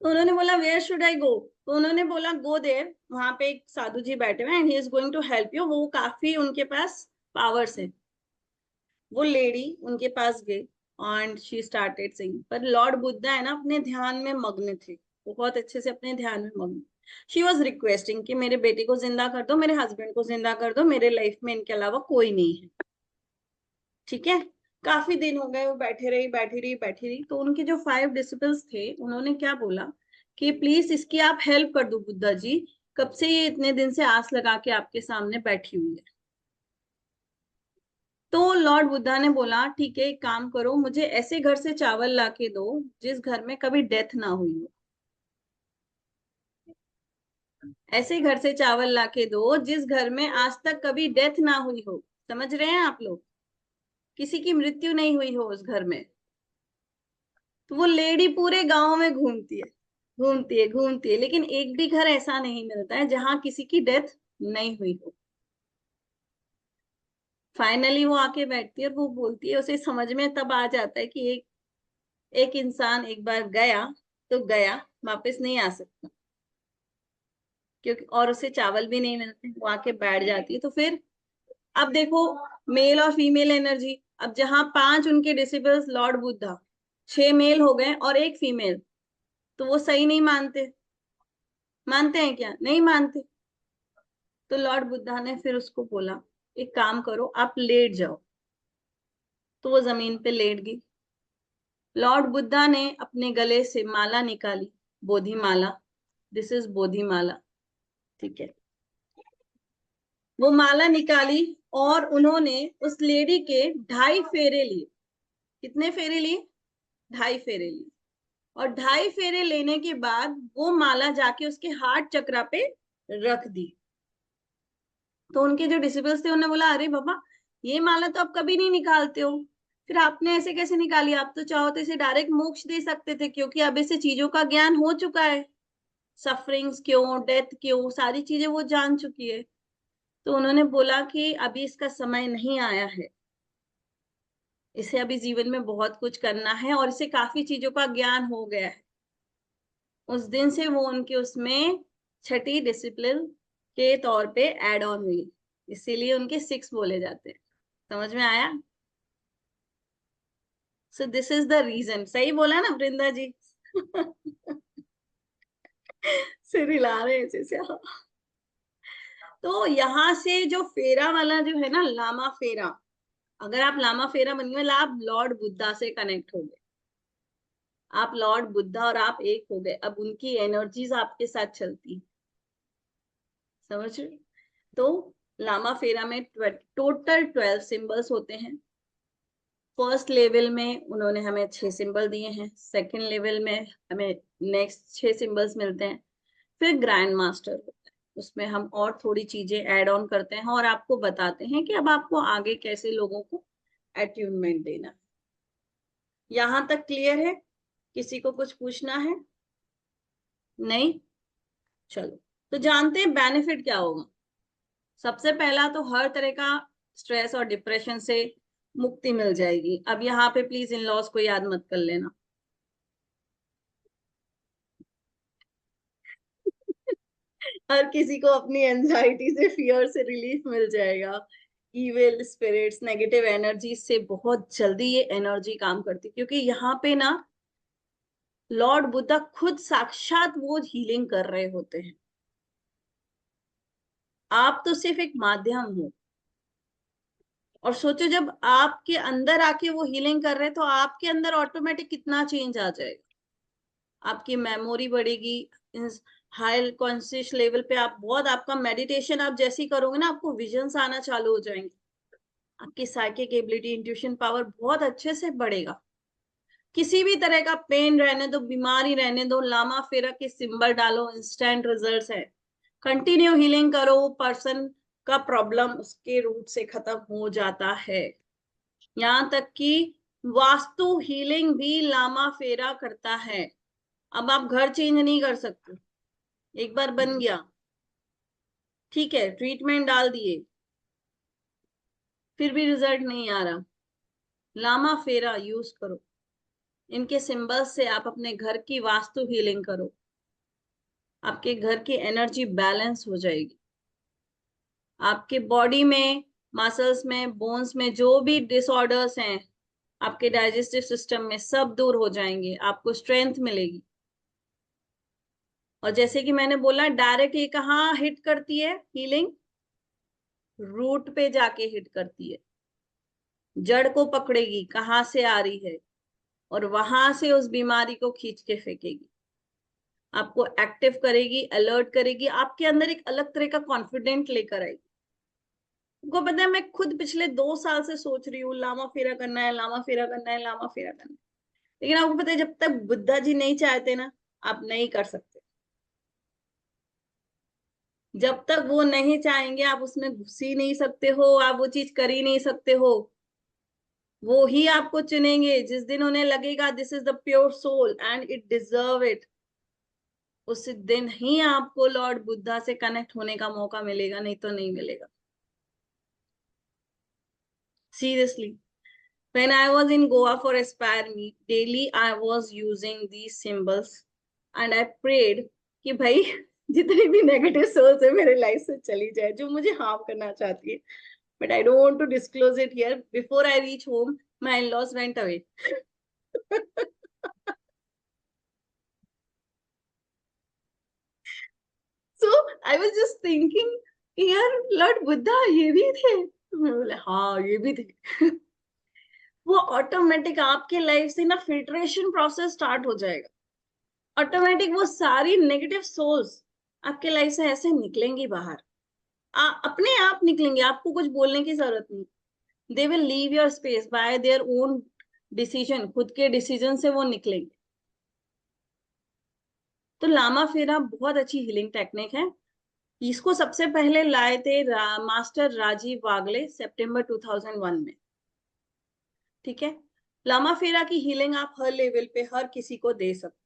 Speaker 1: तो उन्होंने बोला वेयर शुड आई गो, तो उन्होंने बोला गो देयर, वहां पे एक साधु जी बैठे हुए and he is going to help you, वो काफी उनके पास पावर्स है। वो लेडी उनके पास गई एंड शी स्टार्टेड सिंगिंग, पर लॉर्ड बुद्धा है ना अपने ध्यान में मग्न थे, बहुत अच्छे से अपने ध्यान में मग्न। शी वॉज रिक्वेस्टिंग कि मेरे बेटे को जिंदा कर दो, मेरे हस्बैंड को जिंदा कर दो, मेरे लाइफ में इनके अलावा कोई नहीं है। ठीक है, काफी दिन हो गए वो बैठे रही बैठी रही बैठी रही। तो उनके जो 5 डिसिपल्स थे उन्होंने क्या बोला कि प्लीज इसकी आप हेल्प कर दो बुद्धा जी, कब से ये इतने दिन से आस लगा के आपके सामने बैठी हुई है। तो लॉर्ड बुद्धा ने बोला ठीक है, एक काम करो, मुझे ऐसे घर से चावल ला के दो जिस घर में कभी डेथ ना हुई हो, ऐसे घर से चावल ला के दो जिस घर में आज तक कभी डेथ ना हुई हो। समझ रहे हैं आप लोग, किसी की मृत्यु नहीं हुई हो उस घर में। तो वो लेडी पूरे गांव में घूमती है घूमती है घूमती है, लेकिन एक भी घर ऐसा नहीं मिलता है जहां किसी की डेथ नहीं हुई हो। फाइनली वो आके बैठती है और वो बोलती है, उसे समझ में तब आ जाता है कि एक इंसान एक बार गया तो गया, वापस नहीं आ सकता, क्योंकि और उसे चावल भी नहीं मिलते। वो आके बैठ जाती है। तो फिर अब देखो, मेल और फीमेल एनर्जी, अब जहां 5 उनके डिसिपल्स लॉर्ड बुद्धा, 6 मेल हो गए और 1 फीमेल, तो वो सही नहीं मानते, मानते हैं क्या, नहीं मानते। तो लॉर्ड बुद्धा ने फिर उसको बोला एक काम करो, आप लेट जाओ। तो वो जमीन पे लेट गई। लॉर्ड बुद्धा ने अपने गले से माला निकाली, बोधि माला, दिस इज बोधि माला। ठीक है, वो माला निकाली और उन्होंने उस लेडी के 2.5 फेरे लिए। कितने फेरे लिए? 2.5 फेरे लिए। और 2.5 फेरे लेने के बाद वो माला जाके उसके हार्ट चक्रा पे रख दी। तो उनके जो डिसिपल्स थे उन्होंने बोला अरे बाबा, ये माला तो आप कभी नहीं निकालते हो, फिर आपने ऐसे कैसे निकाली, आप तो चाहो तो इसे डायरेक्ट मोक्ष दे सकते थे, क्योंकि अब इसे चीजों का ज्ञान हो चुका है, सफरिंग्स क्यों, डेथ क्यों, सारी चीजें वो जान चुकी है। तो उन्होंने बोला कि अभी इसका समय नहीं आया है, इसे अभी जीवन में बहुत कुछ करना है और इसे काफी चीजों का ज्ञान हो गया है। उस दिन से वो उनके उसमें 6ठी डिसिप्लिन के तौर पे ऐड ऑन हुई, इसीलिए उनके 6 बोले जाते हैं। समझ में आया? So this is the reason. सही बोला ना वृंदा जी? सिर हिला रहे हैं जैसे। तो यहाँ से जो फेरा वाला जो है ना, लामा फेरा, अगर आप लामा फेरा बन गए, आप लॉर्ड बुद्धा से कनेक्ट हो गए, आप लॉर्ड बुद्धा और आप एक हो गए। अब उनकी एनर्जीज आपके साथ चलती, समझ रहे? तो लामा फेरा में टोटल 12 सिंबल्स होते हैं। फर्स्ट लेवल में उन्होंने हमें 6 सिंबल दिए हैं, सेकंड लेवल में हमें नेक्स्ट 6 सिंबल्स मिलते हैं, फिर ग्रैंड मास्टर होता है, उसमें हम और थोड़ी चीजें ऐड ऑन करते हैं और आपको बताते हैं कि अब आपको आगे कैसे लोगों को अट्यूनमेंट देना है। यहां तक क्लियर है? किसी को कुछ पूछना है? नहीं? चलो, तो जानते हैं बेनिफिट क्या होगा। सबसे पहला तो हर तरह का स्ट्रेस और डिप्रेशन से मुक्ति मिल जाएगी। अब यहाँ पे प्लीज इन लॉज को याद मत कर लेना। हर किसी को अपनी एंजाइटी से, फियर से रिलीफ मिल जाएगा। इविल स्पिरिट्स, नेगेटिव एनर्जी से बहुत जल्दी ये एनर्जी काम करती, क्योंकि यहाँ पे ना लॉर्ड बुद्धा खुद साक्षात वो हीलिंग कर रहे होते हैं। आप तो सिर्फ एक माध्यम हो। और सोचो जब आपके अंदर आके वो हीलिंग कर रहे हैं तो आपके अंदर ऑटोमेटिक कितना चेंज आ जाएगा। आपकी मेमोरी बढ़ेगी, हाई कॉन्शियस लेवल पे आप बहुत, आपका मेडिटेशन आप जैसी करोगे ना, आपको विजन्स आना चालू हो जाएंगे, आपकी साइकिक एबिलिटी, इंट्यूशन पावर बहुत अच्छे से बढ़ेगा। किसी भी तरह का पेन रहने दो, बीमारी रहने दो, लामा फेरा के सिंबल डालो, इंस्टेंट रिजल्ट्स है। कंटिन्यू हीलिंग करो, पर्सन का प्रॉब्लम उसके रूट से खत्म हो जाता है। यहाँ तक कि वास्तु हीलिंग भी लामा फेरा करता है। अब आप घर चेंज नहीं कर सकते, एक बार बन गया ठीक है, ट्रीटमेंट डाल दिए, फिर भी रिजल्ट नहीं आ रहा, लामा फेरा यूज करो। इनके सिंबल्स से आप अपने घर की वास्तु हीलिंग करो, आपके घर की एनर्जी बैलेंस हो जाएगी। आपके बॉडी में, मसल्स में, बोन्स में जो भी डिसऑर्डर्स हैं आपके डाइजेस्टिव सिस्टम में, सब दूर हो जाएंगे, आपको स्ट्रेंथ मिलेगी। और जैसे कि मैंने बोला, डायरेक्ट ये कहाँ हिट करती है हीलिंग? रूट पे जाके हिट करती है, जड़ को पकड़ेगी कहाँ से आ रही है, और वहां से उस बीमारी को खींच के फेंकेगी, आपको एक्टिव करेगी, अलर्ट करेगी, आपके अंदर एक अलग तरह का कॉन्फिडेंट लेकर आएगी। आपको पता है, मैं खुद पिछले 2 साल से सोच रही हूँ लामा फेरा करना है, लामा फेरा करना है, लामा फेरा करना है, लेकिन आपको पता है जब तक बुद्धा जी नहीं चाहते ना, आप नहीं कर सकते। जब तक वो नहीं चाहेंगे आप उसमें घुस ही नहीं सकते हो, आप वो चीज कर ही नहीं सकते हो। वो ही आपको चुनेंगे जिस दिन उन्हें लगेगा this is the pure soul and it deserve it, उस दिन ही आपको लॉर्ड बुद्धा से कनेक्ट होने का मौका मिलेगा, नहीं तो नहीं मिलेगा। Seriously, when I was in Goa for Aspire Meet, daily I was using these symbols and I prayed कि भाई जितनी भी नेगेटिव सोल्स है मेरे लाइफ से चली जाए, जो मुझे हार्म करना चाहती है, but I don't want to disclose it here. Before I reach home, my in-laws went away. So I was just thinking, यार लॉर्ड बुद्धा ये भी थे? मैं बोले हाँ ये भी थे। वो ऑटोमेटिक आपके लाइफ से ना फिल्ट्रेशन प्रोसेस स्टार्ट हो जाएगा। ऑटोमेटिक वो सारी नेगेटिव सोल्स आपके लाइफ से ऐसे निकलेंगी बाहर, अपने आप निकलेंगे, आपको कुछ बोलने की जरूरत नहीं। They will leave your space bye their own decision, खुद के डिसीजन से वो निकलेंगे। तो लामा फेरा बहुत अच्छी हीलिंग टेक्निक है। इसको सबसे पहले लाए थे मास्टर राजीव वागले सितंबर 2001 में। ठीक है, लामा फेरा की हीलिंग आप हर लेवल पे हर किसी को दे सकते।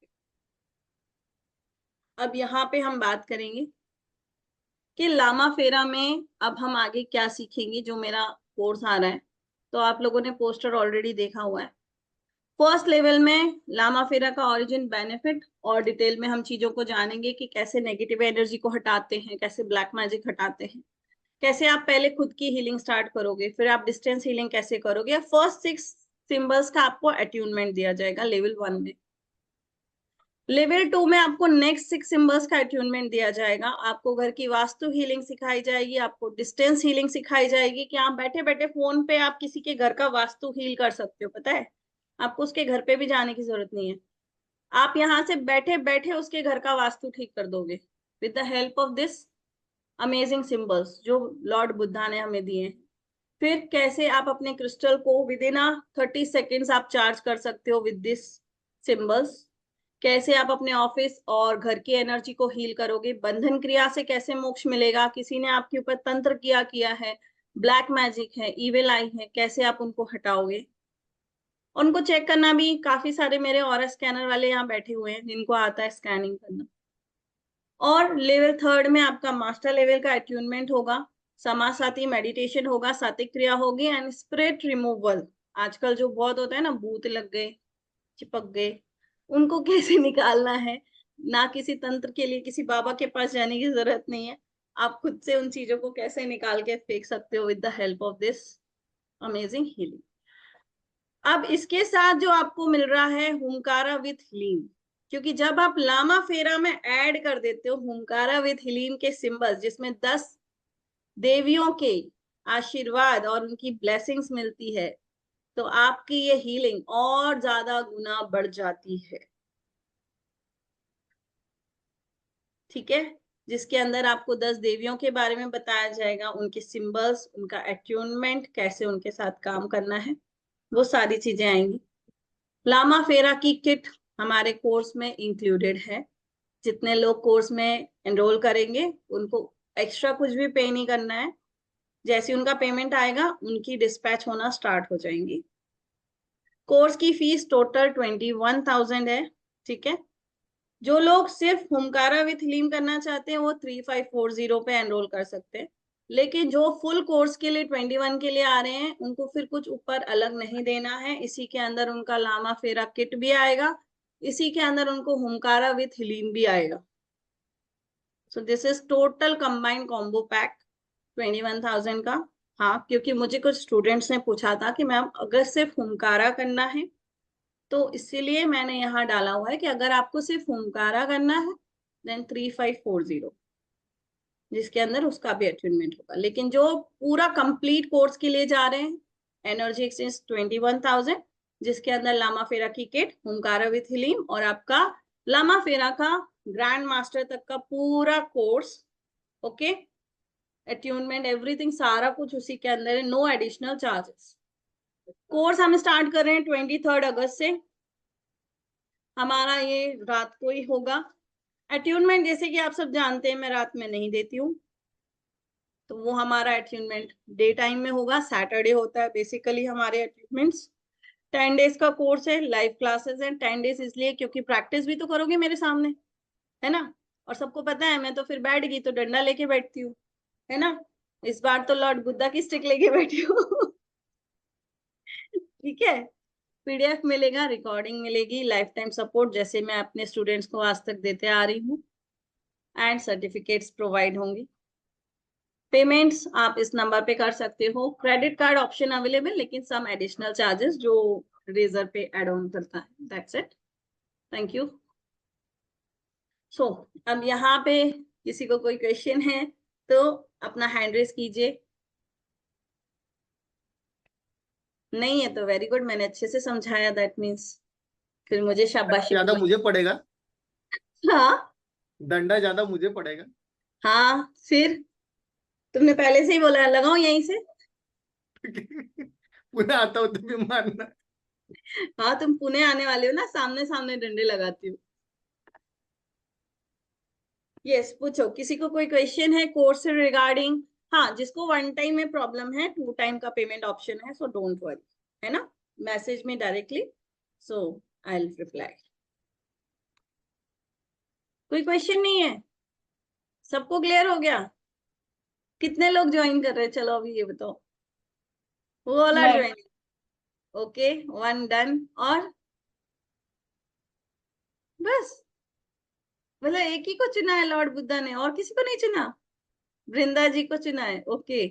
Speaker 1: अब यहाँ पे हम बात करेंगे कि लामा फेरा में अब हम आगे क्या सीखेंगे। जो मेरा कोर्स आ रहा है, तो आप लोगों ने पोस्टर ऑलरेडी देखा हुआ है। फर्स्ट लेवल में लामा फेरा का ओरिजिन, बेनिफिट और डिटेल में हम चीजों को जानेंगे कि कैसे नेगेटिव एनर्जी को हटाते हैं, कैसे ब्लैक मैजिक हटाते हैं, कैसे आप पहले खुद की हीलिंग स्टार्ट करोगे, फिर आप डिस्टेंस हीलिंग कैसे करोगे। फर्स्ट 6 सिंबल्स का आपको अट्यूनमेंट दिया जाएगा लेवल 1 में। लेवल 2 में आपको नेक्स्ट 6 सिंबल्स का अट्यूनमेंट दिया जाएगा। आपको घर की वास्तु हीलिंग सिखाई जाएगी, आपको डिस्टेंस हीलिंग सिखाई जाएगी कि आप बैठे बैठे फोन पे आप किसी के घर का वास्तु हील कर सकते हो। पता है, आपको उसके घर पे भी जाने की जरूरत नहीं है, आप यहाँ से बैठे बैठे उसके घर का वास्तु ठीक कर दोगे with the help of this amazing symbols जो लॉर्ड बुद्धा ने हमें दिए हैं। फिर कैसे आप अपने क्रिस्टल को विद इन 30 सेकेंड्स आप चार्ज कर सकते हो विद दिस सिंबल्स। कैसे आप अपने ऑफिस और घर की एनर्जी को हील करोगे। बंधन क्रिया से कैसे मोक्ष मिलेगा। किसी ने आपके ऊपर तंत्र किया है, ब्लैक मैजिक है, इविल आई है, कैसे आप उनको हटाओगे। उनको चेक करना भी, काफी सारे मेरे ऑरा स्कैनर वाले यहाँ बैठे हुए हैं जिनको आता है स्कैनिंग करना। और लेवल 3 में आपका मास्टर लेवल का अट्यूनमेंट होगा, समासाती मेडिटेशन होगा, सात्विक क्रिया होगी एंड स्पिरिट रिमूवल। आजकल जो बहुत होता है ना, भूत लग गए, चिपक गए, उनको कैसे निकालना है। ना किसी तंत्र के लिए किसी बाबा के पास जाने की जरूरत नहीं है, आप खुद से उन चीजों को कैसे निकाल के फेंक सकते हो with the help of this amazing healing. अब इसके साथ जो आपको मिल रहा है हुंकारा विथ हीलिंग, क्योंकि जब आप लामा फेरा में ऐड कर देते हो हुंकारा विथ हीलिंग के सिंबल्स, जिसमें 10 देवियों के आशीर्वाद और उनकी ब्लेसिंग्स मिलती है, तो आपकी ये हीलिंग और ज्यादा गुना बढ़ जाती है। ठीक है, जिसके अंदर आपको 10 देवियों के बारे में बताया जाएगा, उनके सिंबल्स, उनका अट्यूनमेंट, कैसे उनके साथ काम करना है, वो सारी चीजें आएंगी। लामा फेरा की किट हमारे कोर्स में इंक्लूडेड है। जितने लोग कोर्स में एनरोल करेंगे उनको एक्स्ट्रा कुछ भी पे नहीं करना है। जैसे उनका पेमेंट आएगा उनकी डिस्पैच होना स्टार्ट हो जाएंगी। कोर्स की फीस टोटल 21,000 है। ठीक है, जो लोग सिर्फ हुमकारा विथ लीम करना चाहते हैं वो 3540 पे एनरोल कर सकते हैं, लेकिन जो फुल कोर्स के लिए 21 के लिए आ रहे हैं उनको फिर कुछ ऊपर अलग नहीं देना है। इसी के अंदर उनका लामा फेरा किट भी आएगा, इसी के अंदर उनको हुमकारा विथ लीम भी आएगा। सो this is total combined combo pack 21,000 का। हाँ, क्योंकि मुझे कुछ स्टूडेंट्स ने पूछा था कि मैम अगर सिर्फ हुमकारा करना है, तो इसीलिए मैंने यहाँ डाला हुआ है कि अगर आपको सिर्फ हुमकारा करना है देन 3540, जिसके अंदर उसका भी अटेनमेंट होगा। लेकिन जो पूरा कंप्लीट कोर्स के लिए जा रहे हैं, एनर्जी एक्सचेंज 21,000, जिसके अंदर लामा फेरा की किट, हुमकारा विथ हीलिंग और आपका लामा फेरा का ग्रैंड मास्टर तक का पूरा कोर्स। ओके, अट्यूनमेंट एवरीथिंग सारा कुछ उसी के अंदर है, नो एडिशनल चार्जेस। कोर्स हम स्टार्ट कर रहे हैं 23 अगस्त से। हमारा ये रात को ही होगा। अट्यूनमेंट जैसे कि आप सब जानते हैं मैं रात में नहीं देती हूँ, तो वो हमारा अट्यूनमेंट डे टाइम में होगा। सैटरडे होता है बेसिकली हमारे अट्यूनमेंट्स। 10 डेज का कोर्स है, लाइव क्लासेस हैं। 10 डेज इसलिए क्योंकि प्रैक्टिस भी तो करोगे मेरे सामने, है ना। और सबको पता है मैं तो फिर बैठ गई तो डंडा लेके बैठती हूँ, है ना। इस बार तो लॉर्ड बुद्धा की स्टिक लेके बैठी हूँ। ठीक है, पीडीएफ मिलेगा, रिकॉर्डिंग मिलेगी, लाइफ टाइम सपोर्ट जैसे मैं अपने स्टूडेंट्स को आज तक देते आ रही हूँ, एंड सर्टिफिकेट्स प्रोवाइड होंगे। पेमेंट्स आप इस नंबर पे कर सकते हो। क्रेडिट कार्ड ऑप्शन अवेलेबल, लेकिन सम एडिशनल चार्जेस जो रेजर पे एड ऑन करता है। That's it, thank you. So अब यहाँ पे किसी को कोई क्वेश्चन है तो अपना हैंड रेज कीजिए। नहीं है तो वेरी गुड, मैंने अच्छे से समझाया, दैट मीन्स फिर मुझे शाबाशी।
Speaker 4: ज्यादा मुझे पड़ेगा,
Speaker 1: हाँ
Speaker 4: दंडा ज्यादा मुझे पड़ेगा।
Speaker 1: हाँ, फिर तुमने पहले से ही बोला लगाओ यहीं से।
Speaker 4: पुनः आता हो तो भी मानना।
Speaker 1: हाँ, तुम पुणे आने वाले हो ना, सामने सामने डंडे लगाती हो। यस, पूछो, किसी को कोई क्वेश्चन है कोर्स से रिगार्डिंग। हाँ, जिसको 1 टाइम में प्रॉब्लम है 2 टाइम का पेमेंट ऑप्शन है, सो डोंट वरी, है ना। मैसेज में directly, so I will reply. कोई क्वेश्चन नहीं है, सबको क्लियर हो गया। कितने लोग ज्वाइन कर रहे हैं, चलो अभी ये बताओ। वो ऑल आर
Speaker 3: मैं
Speaker 1: ज्वाइनिंग, ओके, 1 डन। और बस, मतलब एक ही को चुना है लॉर्ड बुद्धा ने, और किसी को नहीं चुना। वृंदा जी को चुना है, ओके।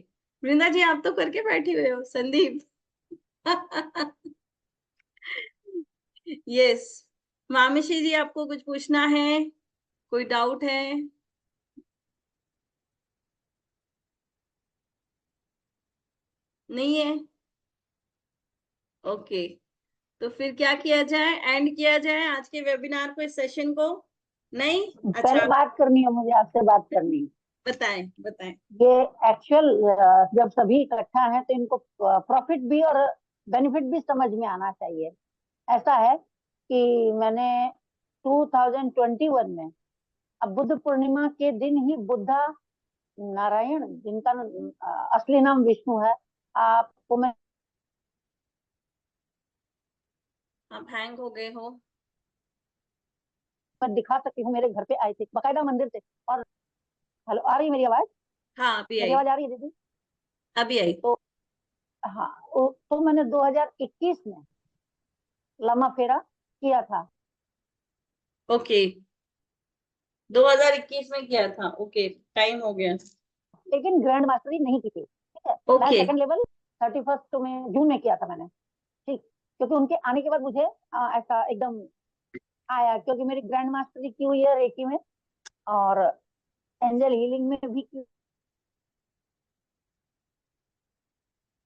Speaker 1: वृंदा जी आप तो करके बैठी हुए हो। संदीप। यस। मामिशी जी आपको कुछ पूछना है, कोई डाउट है? नहीं है, ओके। तो फिर क्या किया जाए, एंड किया जाए आज के वेबिनार को, इस सेशन को? नहीं,
Speaker 3: पहले
Speaker 1: अच्छा,
Speaker 3: बात करनी है, मुझे आपसे बात करनी है।
Speaker 1: बताएं बताएं।
Speaker 3: ये एक्चुअल जब सभी इकट्ठा है तो इनको प्रॉफिट भी और बेनिफिट भी समझ में आना चाहिए। ऐसा है कि मैंने 2021 में, अब बुद्ध पूर्णिमा के दिन ही बुद्धा नारायण, जिनका असली नाम विष्णु है, आपको मैं
Speaker 1: आप हैंग हो गए हो।
Speaker 3: दिखा सकती हूँ। मेरे घर पे आए थे, बकायदा मंदिर थे। और हेलो, आ रही है मेरी आवाज?
Speaker 1: हाँ, अभी
Speaker 3: मेरी
Speaker 1: आई,
Speaker 3: आवाज आ रही है दीदी?
Speaker 1: अभी आई।
Speaker 3: तो हाँ, तो मैंने 2021 में लम्मा फेरा किया था।
Speaker 1: ओके, 2021 में किया था, ओके, टाइम हो गया।
Speaker 3: लेकिन ग्रैंड मास्टरी नहीं की थी, ठीक है।
Speaker 1: ओके,
Speaker 3: सेकंड लेवल 31 में जून में किया था मैंने, ठीक। क्योंकि उनके आने के बाद मुझे ऐसा एकदम आया, क्योंकि मेरी ग्रैंड मास्टरी की हुई है रेकी में, और एंजल हीलिंग में भी की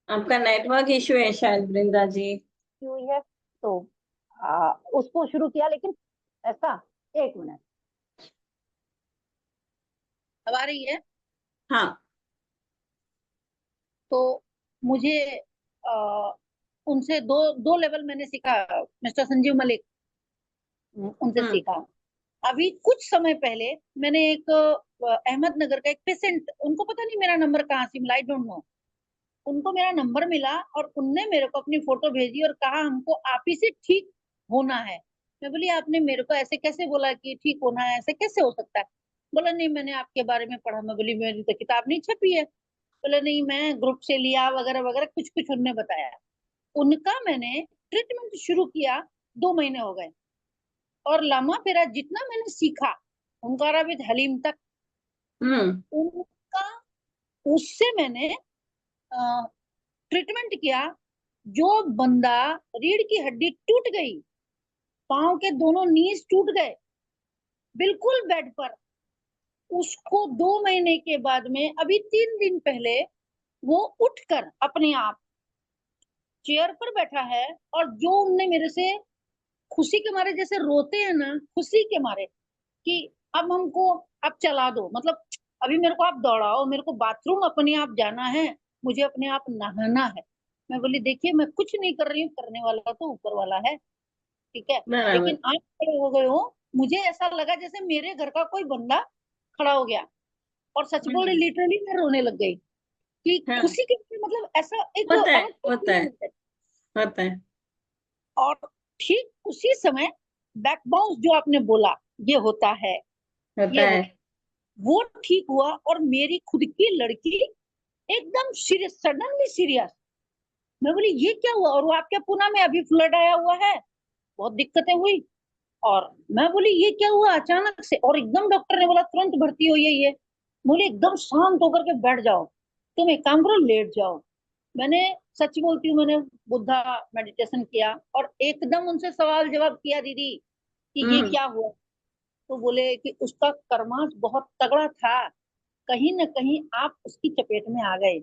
Speaker 1: आपका नेटवर्क इशू है शायद वृंदा जी।
Speaker 3: हुई है तो उसको शुरू किया, लेकिन ऐसा 1 मिनट।
Speaker 7: अब आ रही है।
Speaker 1: हाँ।
Speaker 7: तो मुझे उनसे दो दो लेवल मैंने सीखा, मिस्टर संजीव मलिक, उनसे सीखा। अभी कुछ समय पहले मैंने एक अहमदनगर का एक पेशेंट, उनको पता नहीं मेरा नंबर कहाँ से मिला, आई डोंट नो, उनको मेरा नंबर मिला और उनने मेरे को अपनी फोटो भेजी और कहा हमको आप ही से ठीक होना है। मैं बोली आपने मेरे को ऐसे कैसे बोला कि ठीक होना है, ऐसे कैसे हो सकता है? बोला नहीं मैंने आपके बारे में पढ़ा। मैं बोली मेरी तो किताब नहीं छपी है। बोला नहीं मैं ग्रुप से लिया वगैरह वगैरह, कुछ कुछ उनने बताया। उनका मैंने ट्रीटमेंट शुरू किया, 2 महीने हो गए और लामा फेरा जितना मैंने सीखा, ओंकारा विद हलीम तक, उनका उससे मैंने ट्रीटमेंट किया। जो बंदा रीढ़ की हड्डी टूट गई, पांव के दोनों नीज टूट गए बिल्कुल बेड पर, उसको 2 महीने के बाद में अभी 3 दिन पहले वो उठकर अपने आप चेयर पर बैठा है। और जो उनने मेरे से खुशी के मारे जैसे रोते हैं ना, खुशी के मारे कि अब हमको अब चला दो, मतलब अभी मेरे को आप दौड़ाओ, मेरे को बाथरूम अपने आप जाना है, मुझे अपने आप नहाना है। मैं बोली देखिए मैं कुछ नहीं कर रही हूँ, करने वाला तो ऊपर वाला है, ठीक है,
Speaker 1: बराबर।
Speaker 7: लेकिन आप खड़े हो गए हो, मुझे ऐसा लगा जैसे मेरे घर का कोई बंदा खड़ा हो गया। और सच बोल लिटरली मैं रोने लग गई कि
Speaker 1: हाँ,
Speaker 7: खुशी के, मतलब ऐसा एक
Speaker 1: होता है,
Speaker 7: अलग सा
Speaker 1: होता है,
Speaker 7: feeling है।
Speaker 1: होता है।
Speaker 7: और ठीक उसी समय बैक बाउंस जो आपने बोला, ये होता है,
Speaker 1: होता
Speaker 7: ये
Speaker 1: है।
Speaker 7: होता, वो ठीक हुआ। और मेरी खुद की लड़की एकदम सीरियस, सडनली सीरियस। मैं बोली ये क्या हुआ? और वो आपके पुणे में अभी फ्लड आया हुआ है, बहुत दिक्कतें हुई। और मैं बोली ये क्या हुआ अचानक से? और एकदम डॉक्टर ने बोला तुरंत भर्ती हो ये। बोले एकदम शांत होकर के बैठ जाओ, तुम एक काम करो लेट जाओ। मैंने, सच बोलती हूँ, मैंने बुद्धा मेडिटेशन किया और एकदम उनसे सवाल जवाब किया दीदी कि ये क्या हुआ। तो बोले कि उसका कर्माश बहुत तगड़ा था, कहीं ना कहीं आप उसकी चपेट में आ गए।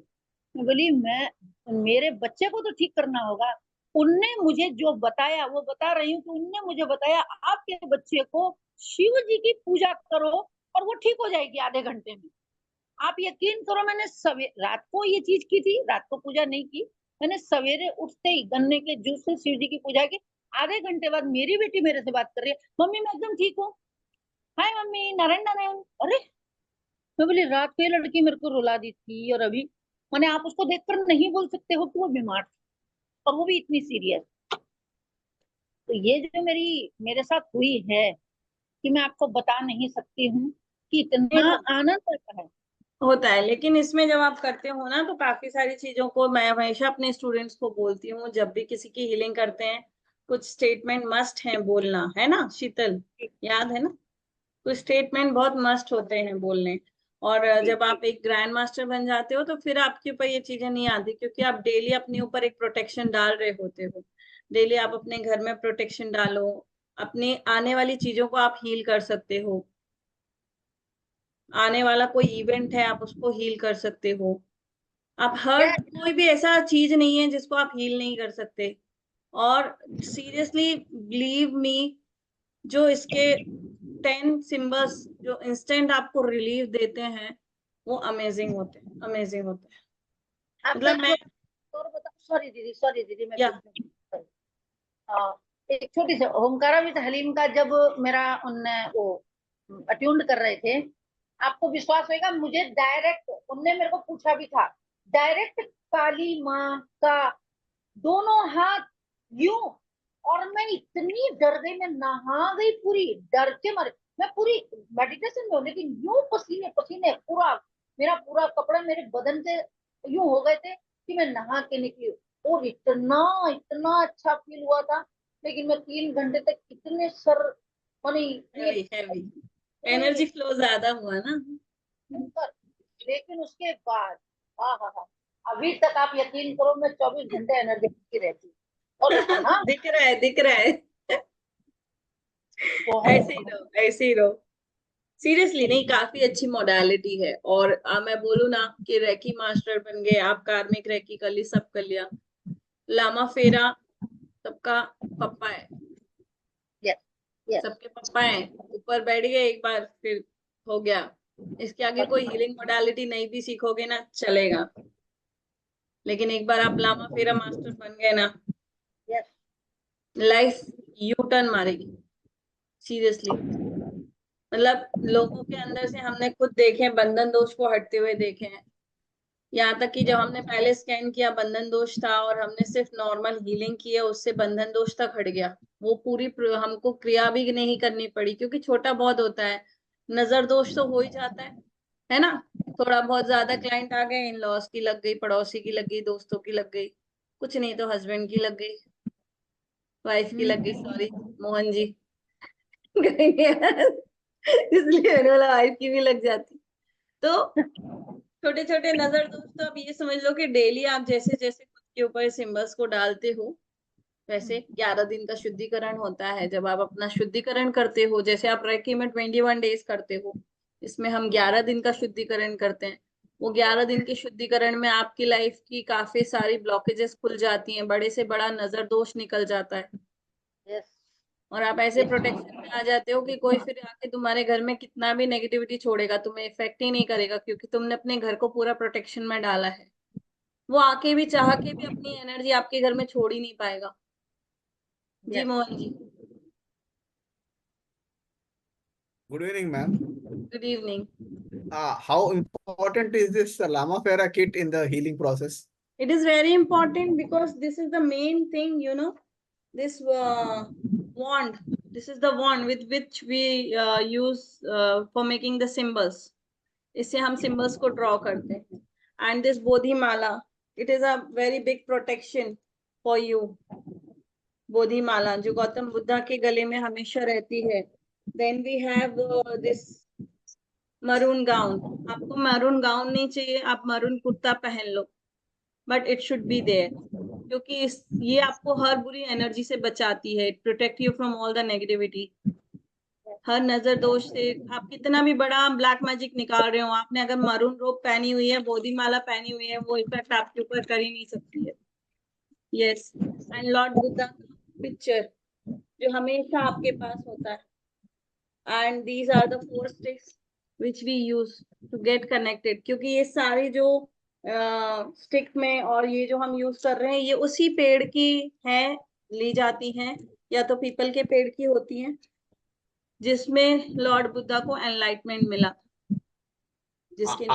Speaker 7: मैं बोली मैं, मेरे बच्चे को तो ठीक करना होगा। उनने मुझे जो बताया वो बता रही हूँ कि उनने मुझे बताया आपके बच्चे को शिव जी की पूजा करो और वो ठीक हो जाएगी आधे घंटे में। आप यकीन करो मैंने रात को ये चीज की थी, रात को पूजा नहीं की, मैंने सवेरे उठते ही गन्ने के जूस से शिव जी की पूजा की। आधे घंटे बाद मेरी बेटी मेरे से बात कर रही है, मम्मी मैं एकदम ठीक हूँ, हाय मम्मी, नारायण नारायण। अरे मैं बोली रात को ये लड़की मेरे को रुला दी थी और अभी, मैंने आप उसको देखकर नहीं बोल सकते हो कि वो बीमार थी, और वो भी इतनी सीरियस। तो ये जो मेरे साथ हुई है कि मैं आपको बता नहीं सकती हूँ कि इतना आनंद आता है।
Speaker 1: होता है, लेकिन इसमें जब आप करते हो ना तो काफी सारी चीजों को मैं हमेशा अपने स्टूडेंट्स को बोलती हूँ, जब भी किसी की हीलिंग करते हैं कुछ स्टेटमेंट मस्ट है बोलना, है ना शीतल, याद है ना? कुछ स्टेटमेंट बहुत मस्ट होते हैं बोलने। और जब आप एक ग्रैंड मास्टर बन जाते हो तो फिर आपके ऊपर ये चीजें नहीं आती, क्योंकि आप डेली अपने ऊपर एक प्रोटेक्शन डाल रहे होते हो। डेली आप अपने घर में प्रोटेक्शन डालो, अपने आने वाली चीजों को आप हील कर सकते हो। आने वाला कोई इवेंट है आप उसको हील कर सकते हो। आप हर कोई भी ऐसा चीज नहीं है जिसको आप हील नहीं कर सकते। और सीरियसली बिलीव मी, जो इसके 10 सिंबल्स जो इंस्टेंट आपको रिलीफ देते हैं वो अमेजिंग होते हैं, अमेजिंग होते हैं।
Speaker 7: आपका
Speaker 1: मतलब मैं
Speaker 7: और बता, सॉरी दीदी मैं
Speaker 1: या
Speaker 7: बीच में, एक छोटी सी ओमकारा विद हलीम का जब मेरा उनने वो अट्यून्ड कर रहे थे, आपको विश्वास होगा मुझे डायरेक्ट उनने मेरे को पूछा भी था, डायरेक्ट काली माँ का दोनों हाथ यूं, और मैं इतनी डर गई, मैं नहा गई पूरी डर के मारे। मैं पूरी मेडिटेशन में हूँ लेकिन यूं पसीने पसीने, पूरा मेरा पूरा कपड़ा मेरे बदन से यूं हो गए थे कि मैं नहा के निकली। और इतना इतना अच्छा फील हुआ था। लेकिन मैं 3 घंटे तक इतने सर, माने इतनी
Speaker 1: हैवी हैवी
Speaker 7: इतनी
Speaker 1: एनर्जी फ्लो ज्यादा हुआ ना।
Speaker 7: भयंकर। लेकिन उसके बाद हाँ हाँ हाँ, अभी तक आप यकीन करो मैं 24 घंटे एनर्जी की रहती हूँ। और इतना
Speaker 1: दिख रहा है, दिख रहा है। ऐसे ही
Speaker 7: बहुत
Speaker 1: रहो, ऐसे ही रहो। सीरियसली नहीं, काफी अच्छी मोडालिटी है। और मैं बोलूँ ना कि रेकी मास्टर बन गए आप, कार्मिक रेकी कर ली, सब कर लिया। लामा फेरा सबका पप्पा है,
Speaker 7: Yes. Yes.
Speaker 1: सबके पप्पा हैं, ऊपर बैठ गए एक बार फिर हो गया। इसके आगे कोई हीलिंग मोडालिटी नहीं भी सीखोगे ना चलेगा, लेकिन एक बार आप लामा फेरा मास्टर बन गए ना,
Speaker 7: Yes.
Speaker 1: लाइफ यू टर्न मारेगी सीरियसली। मतलब लोगों के अंदर से हमने खुद देखे हैं, बंधन दोष को हटते हुए देखे हैं। यहाँ तक कि जब हमने पहले स्कैन किया बंधन दोष था और हमने सिर्फ नॉर्मल हीलिंग की है, उससे बंधन दोष तक हट गया। वो पूरी हमको क्रिया भी नहीं करनी पड़ी, क्योंकि छोटा बहुत होता है, नजर दोष तो हो ही जाता है ना। थोड़ा बहुत ज्यादा क्लाइंट आ गए, इन लॉस की लग गई, पड़ोसी की लग गई, दोस्तों की लग गई, कुछ नहीं तो हस्बैंड की लग गई, वाइफ की लग गई, सॉरी मोहन जी इसलिए मैंने बोला वाइफ की भी लग जाती। तो छोटे छोटे नजर दोस्त, तो अब ये समझ लो कि डेली आप जैसे जैसे खुद के ऊपर सिंबल्स को डालते हो, वैसे 11 दिन का शुद्धिकरण होता है। जब आप अपना शुद्धिकरण करते हो, जैसे आप रेकी में 21 डेज करते हो, इसमें हम 11 दिन का शुद्धिकरण करते हैं। वो 11 दिन के शुद्धिकरण में आपकी लाइफ की काफी सारी ब्लॉकेजेस खुल जाती हैं, बड़े से बड़ा नजर दोष निकल जाता है,
Speaker 7: Yes.
Speaker 1: और आप ऐसे प्रोटेक्शन में आ जाते हो कि कोई फिर आके तुम्हारे घर में कितना भी नेगेटिविटी छोड़ेगा तुम्हें इफेक्ट ही नहीं करेगा, क्योंकि तुमने अपने घर को पूरा प्रोटेक्शन में डाला है। वो आके भी चाह के भी अपनी एनर्जी आपके घर में छोड़ ही नहीं पाएगा। जी
Speaker 7: Yes.
Speaker 1: Mohan ji,
Speaker 8: Good evening, ma'am.
Speaker 1: Good evening.
Speaker 8: How important is this Lama Fera kit in the healing process?
Speaker 1: It is very important because this is the main thing, this wand. This is the wand with which we use for making the symbols. इससे हम symbols को draw करते हैं. And this bodhi mala, it is a very big protection for you. bodhi mala जो गौतम बुद्धा के गले में हमेशा रहती है. Then we have this maroon gown. आपको maroon gown नहीं चाहिए, आप maroon कुर्ता पहन लो, but it should be there, क्योंकि ये आपको हर बुरी एनर्जी से बचाती है। It protect you from all the negativity, हर नजर दोष से। आप कितना भी बड़ा ब्लैक मैजिक निकाल रहे हो, आपने अगर मरून रोब पहनी हुई है, बोधी माला पहनी हुई है, वो इफेक्ट आपके ऊपर कर ही नहीं सकती है। Yes, and lord Buddha picture जो हमेशा आपके पास होता है, and these are the 4 sticks which we use to get connected. क्योंकि ये सारी जो स्टिक में और ये जो हम यूज कर रहे हैं, ये उसी पेड़ की है, ली जाती हैं, या तो पीपल के पेड़ की होती हैं, जिसमें लॉर्ड बुद्धा को एनलाइटमेंट मिला, जिसके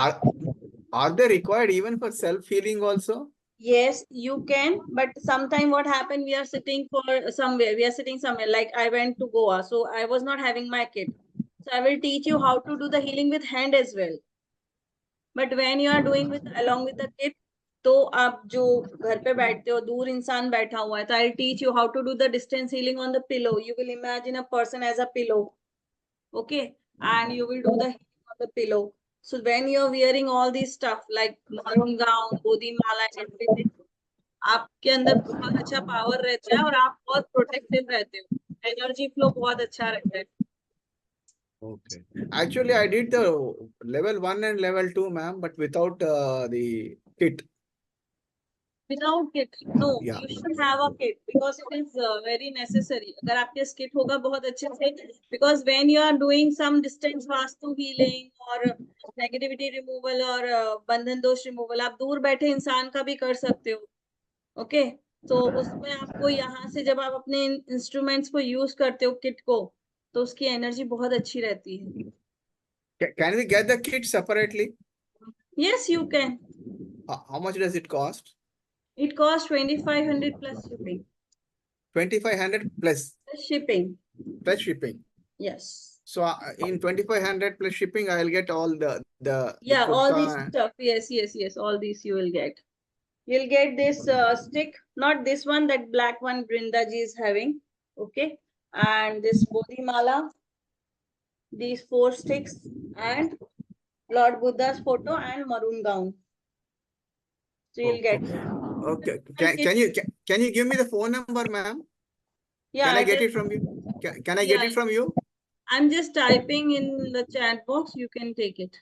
Speaker 8: Are they required even for self-healing also?
Speaker 1: Yes, you can, but sometime what happened, we are sitting somewhere, like I went to Goa, so I was not having my kit, so I will teach you how to do the healing with hand as well. But when you are doing with along with the kit, तो आप जो घर पे बैठते हो, दूर इंसान बैठा हुआ है, तो I'll teach you how to do the distance healing on the pillow. You will imagine a person as a pillow, okay, and you will do the healing on the pillow. So when you are wearing all these stuff like maroon gown, bodhi mala, everything, आपके अंदर बहुत अच्छा power रहता है और आप बहुत protective रहते हो, एनर्जी फ्लो बहुत अच्छा रहता है।
Speaker 8: Okay. Actually, I did the level 1 and level 2, ma'am, but without the kit.
Speaker 1: Without kit, no,
Speaker 8: Yeah.
Speaker 1: you should have a kit because it is very necessary. अगर आपके पास kit होगा बहुत अच्छे से, because when you are doing some distance vastu healing और negativity removal और बंधन दोष removal, आप दूर बैठे इंसान का भी कर सकते हो, okay? तो उसमें आपको यहाँ से जब आप अपने इंस्ट्रूमेंट्स को यूज करते हो, किट को, तो उसकी एनर्जी बहुत अच्छी रहती है।
Speaker 8: Can we get the kit separately?
Speaker 1: Yes, you can.
Speaker 8: How much does it cost?
Speaker 1: It costs 2500 plus shipping.
Speaker 8: 2500 plus
Speaker 1: Shipping.
Speaker 8: plus shipping.
Speaker 1: Yes.
Speaker 8: So in 2500 plus shipping, I'll get all the
Speaker 1: Yeah, all these
Speaker 8: kurta.
Speaker 1: stuff. Yes. All these you will get. You'll get this stick, not this one, that black one Brinda ji is having. Okay. And this Bodhi Mala, these 4 sticks, and Lord Buddha's photo and maroon gown. So you'll get.
Speaker 8: Okay. Can you give me the phone number, ma'am?
Speaker 1: Yeah.
Speaker 8: Can I get it from you? Can I get it from you?
Speaker 1: I'm just typing in the chat box. You can take it.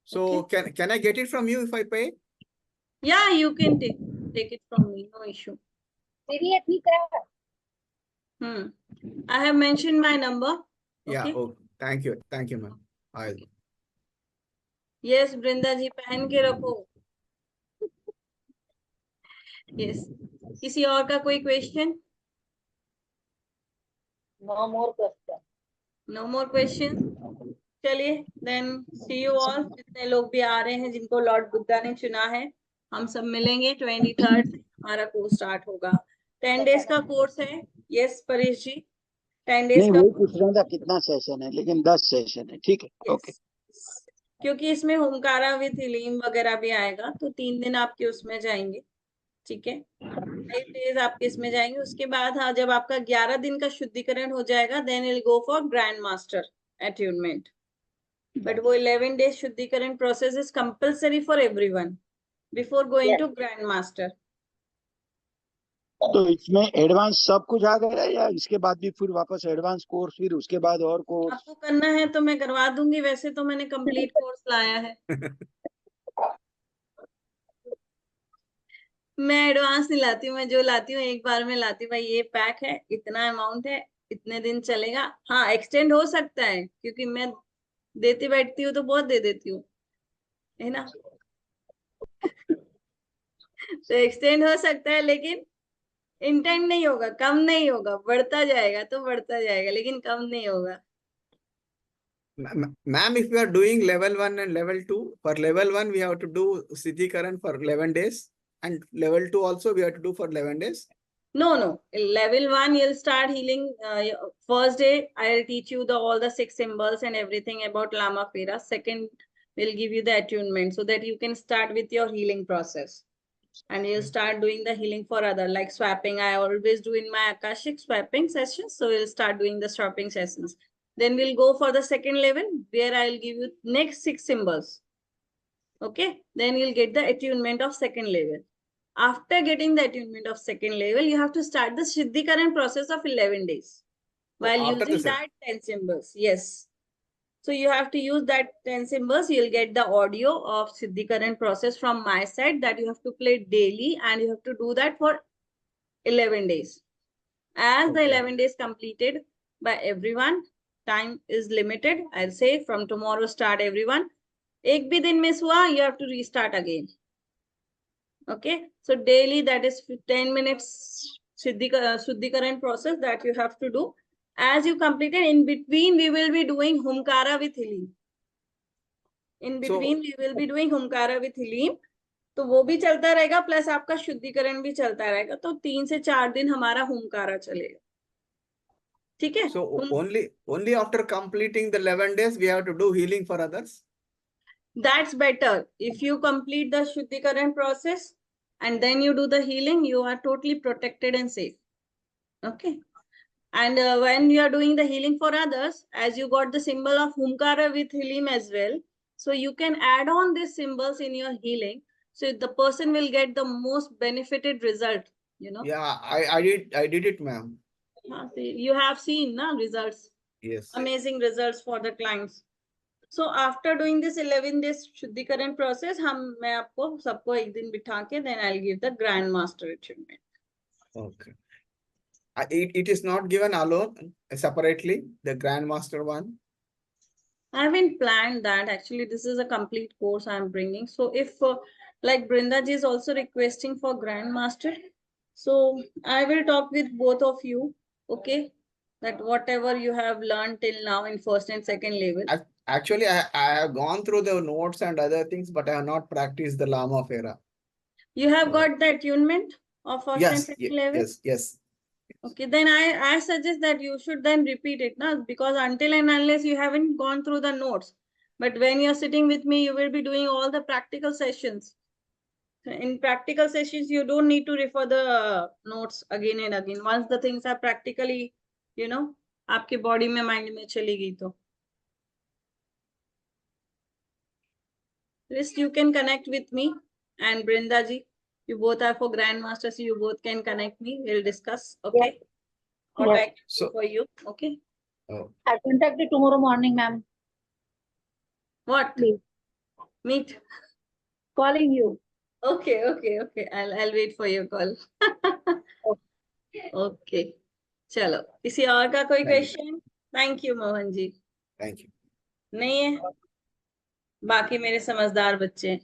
Speaker 8: So can I get it from you if I pay?
Speaker 1: Yeah, you can take it from me. No issue.
Speaker 7: मेरी ये ठीक है.
Speaker 1: I have mentioned my number.
Speaker 8: Yeah.
Speaker 1: Okay.
Speaker 8: Oh, thank you, ma'am. I'll.
Speaker 1: Yes, Brinda जी पहन के रखो. Yes. किसी और का कोई question?
Speaker 7: No more question.
Speaker 1: No more questions. चलिए then see you all. जितने लोग भी आ रहे हैं जिनको लॉर्ड बुद्धा ने चुना है, हम सब मिलेंगे 23rd से हमारा कोर्स स्टार्ट होगा. 10 days का कोर्स है. यस परेश जी, 10 days
Speaker 9: नहीं
Speaker 1: का
Speaker 9: वही पूछ रहा था कितना सेशन है, लेकिन 10 सेशन है. ठीक है. ओके.
Speaker 1: क्योंकि इसमें होमकारा विथ इलीम वगैरह भी आएगा, तो 3 दिन आपके उसमें जाएंगे. ठीक है, 5 days आपके इसमें जाएंगे. उसके बाद हाँ, जब आपका 11 दिन का शुद्धिकरण हो जाएगा, then will go for grand master attunement. But वो 11 days शुद्धिकरण process is compulsory for everyone before going to grand master.
Speaker 9: तो इसमें एडवांस सब कुछ आ गया या इसके बाद भी फिर वापस एडवांस कोर्स, फिर उसके बाद और कोर्स?
Speaker 1: आपको करना है तो मैं करवा दूंगी, वैसे तो मैंने कंप्लीट कोर्स लाया है. मैं एडवांस नहीं लाती हूँ, मैं जो लाती हूँ एक बार में लाती हूँ. भाई ये पैक है, इतना अमाउंट है, इतने दिन चलेगा. हाँ एक्सटेंड हो सकता है, क्योंकि मैं देती बैठती हूँ तो बहुत दे देती हूँ, है ना. तो एक्सटेंड हो सकता है, लेकिन इंटेंड नहीं होगा, कम नहीं होगा. बढ़ता जाएगा तो बढ़ता जाएगा, लेकिन कम नहीं होगा.
Speaker 8: Ma'am, if we are doing level 1 and level 2, for level 1 we have to do Siddhikaran for 11 days, and level 2 also we have to do for 11 days.
Speaker 1: No. Level 1 you'll start healing. First day I'll teach you all the 6 symbols and everything about Lama Fera. Second we'll give you the attunement so that you can start with your healing process. And you'll start doing the healing for other, like swapping. I always do in my Akashic swapping sessions. So we'll start doing the swapping sessions. Then we'll go for the second level, where I'll give you next 6 symbols. Okay. Then you'll get the attunement of second level. After getting the attunement of second level, you have to start the Siddhikaran process of 11 days. While using that 10 symbols. Yes. So you have to use that 10 symbols. You'll get the audio of Siddhikaran process from my side that you have to play daily, and you have to do that for 11 days. As the 11 days completed by everyone, time is limited. I'll say from tomorrow start everyone. Ek bhi din miss hua, you have to restart again. Okay. So daily, that is 10 minutes Siddhikaran process that you have to do. As you complete it, in between we will be doing Homkara with Hilim. In between we will be doing Homkara with Hilim. तो वो भी चलता रहेगा, plus आपका शुद्धिकरण भी चलता रहेगा. तो 3 से 4 दिन हमारा होमकारा चलेगा. ठीक है.
Speaker 8: So only after completing the 11 days we have to do healing for others.
Speaker 1: That's better. If you complete the शुद्धिकरण process and then you do the healing, you are totally protected and safe. Okay. And when you are doing the healing for others, as you got the symbol of Humkara with Hilim as well, so you can add on these symbols in your healing. So the person will get the most benefited result, you know.
Speaker 8: Yeah, I did it, ma'am.
Speaker 1: You have seen results.
Speaker 8: Yes.
Speaker 1: Amazing results for the clients. So after doing this 11 days शुद्धिकरण process, मैं आपको सबको एक दिन बिठा के, then I'll give the Grand Master attunement.
Speaker 8: Okay. It is not given alone, separately, the Grand Master one.
Speaker 1: I haven't planned that. Actually, this is a complete course I'm bringing. So if like Brinda ji is also requesting for Grand Master, so I will talk with both of you. Okay. That whatever you have learned till now in first and second level.
Speaker 8: Actually, I have gone through the notes and other things, but I have not practiced the Lama Fera.
Speaker 1: You have got the attunement of first and second level?
Speaker 8: Yes.
Speaker 1: Okay, then I suggest that you should then repeat it, because until and unless you haven't gone through the notes. But when you're sitting with me, you will be doing all the practical sessions. In practical sessions, you don't need to refer the notes again and again. Once the things are practically, आपके body में, mind में चली गई तो. Rest you can connect with me and Brinda ji. You both are for Grandmaster, so you both can connect me. We'll discuss. Okay. What I can do for you. Okay.
Speaker 8: Oh,
Speaker 7: I'll contact you tomorrow morning, ma'am.
Speaker 1: What?
Speaker 7: Please.
Speaker 1: Meet.
Speaker 7: Calling you.
Speaker 1: Okay. I'll wait for your call. Okay. चलो, किसी और का कोई
Speaker 8: Thank you.
Speaker 1: Question? Thank you Mohan ji.
Speaker 8: thank you.
Speaker 1: नहीं है? बाकी मेरे समझदार बच्चे हैं।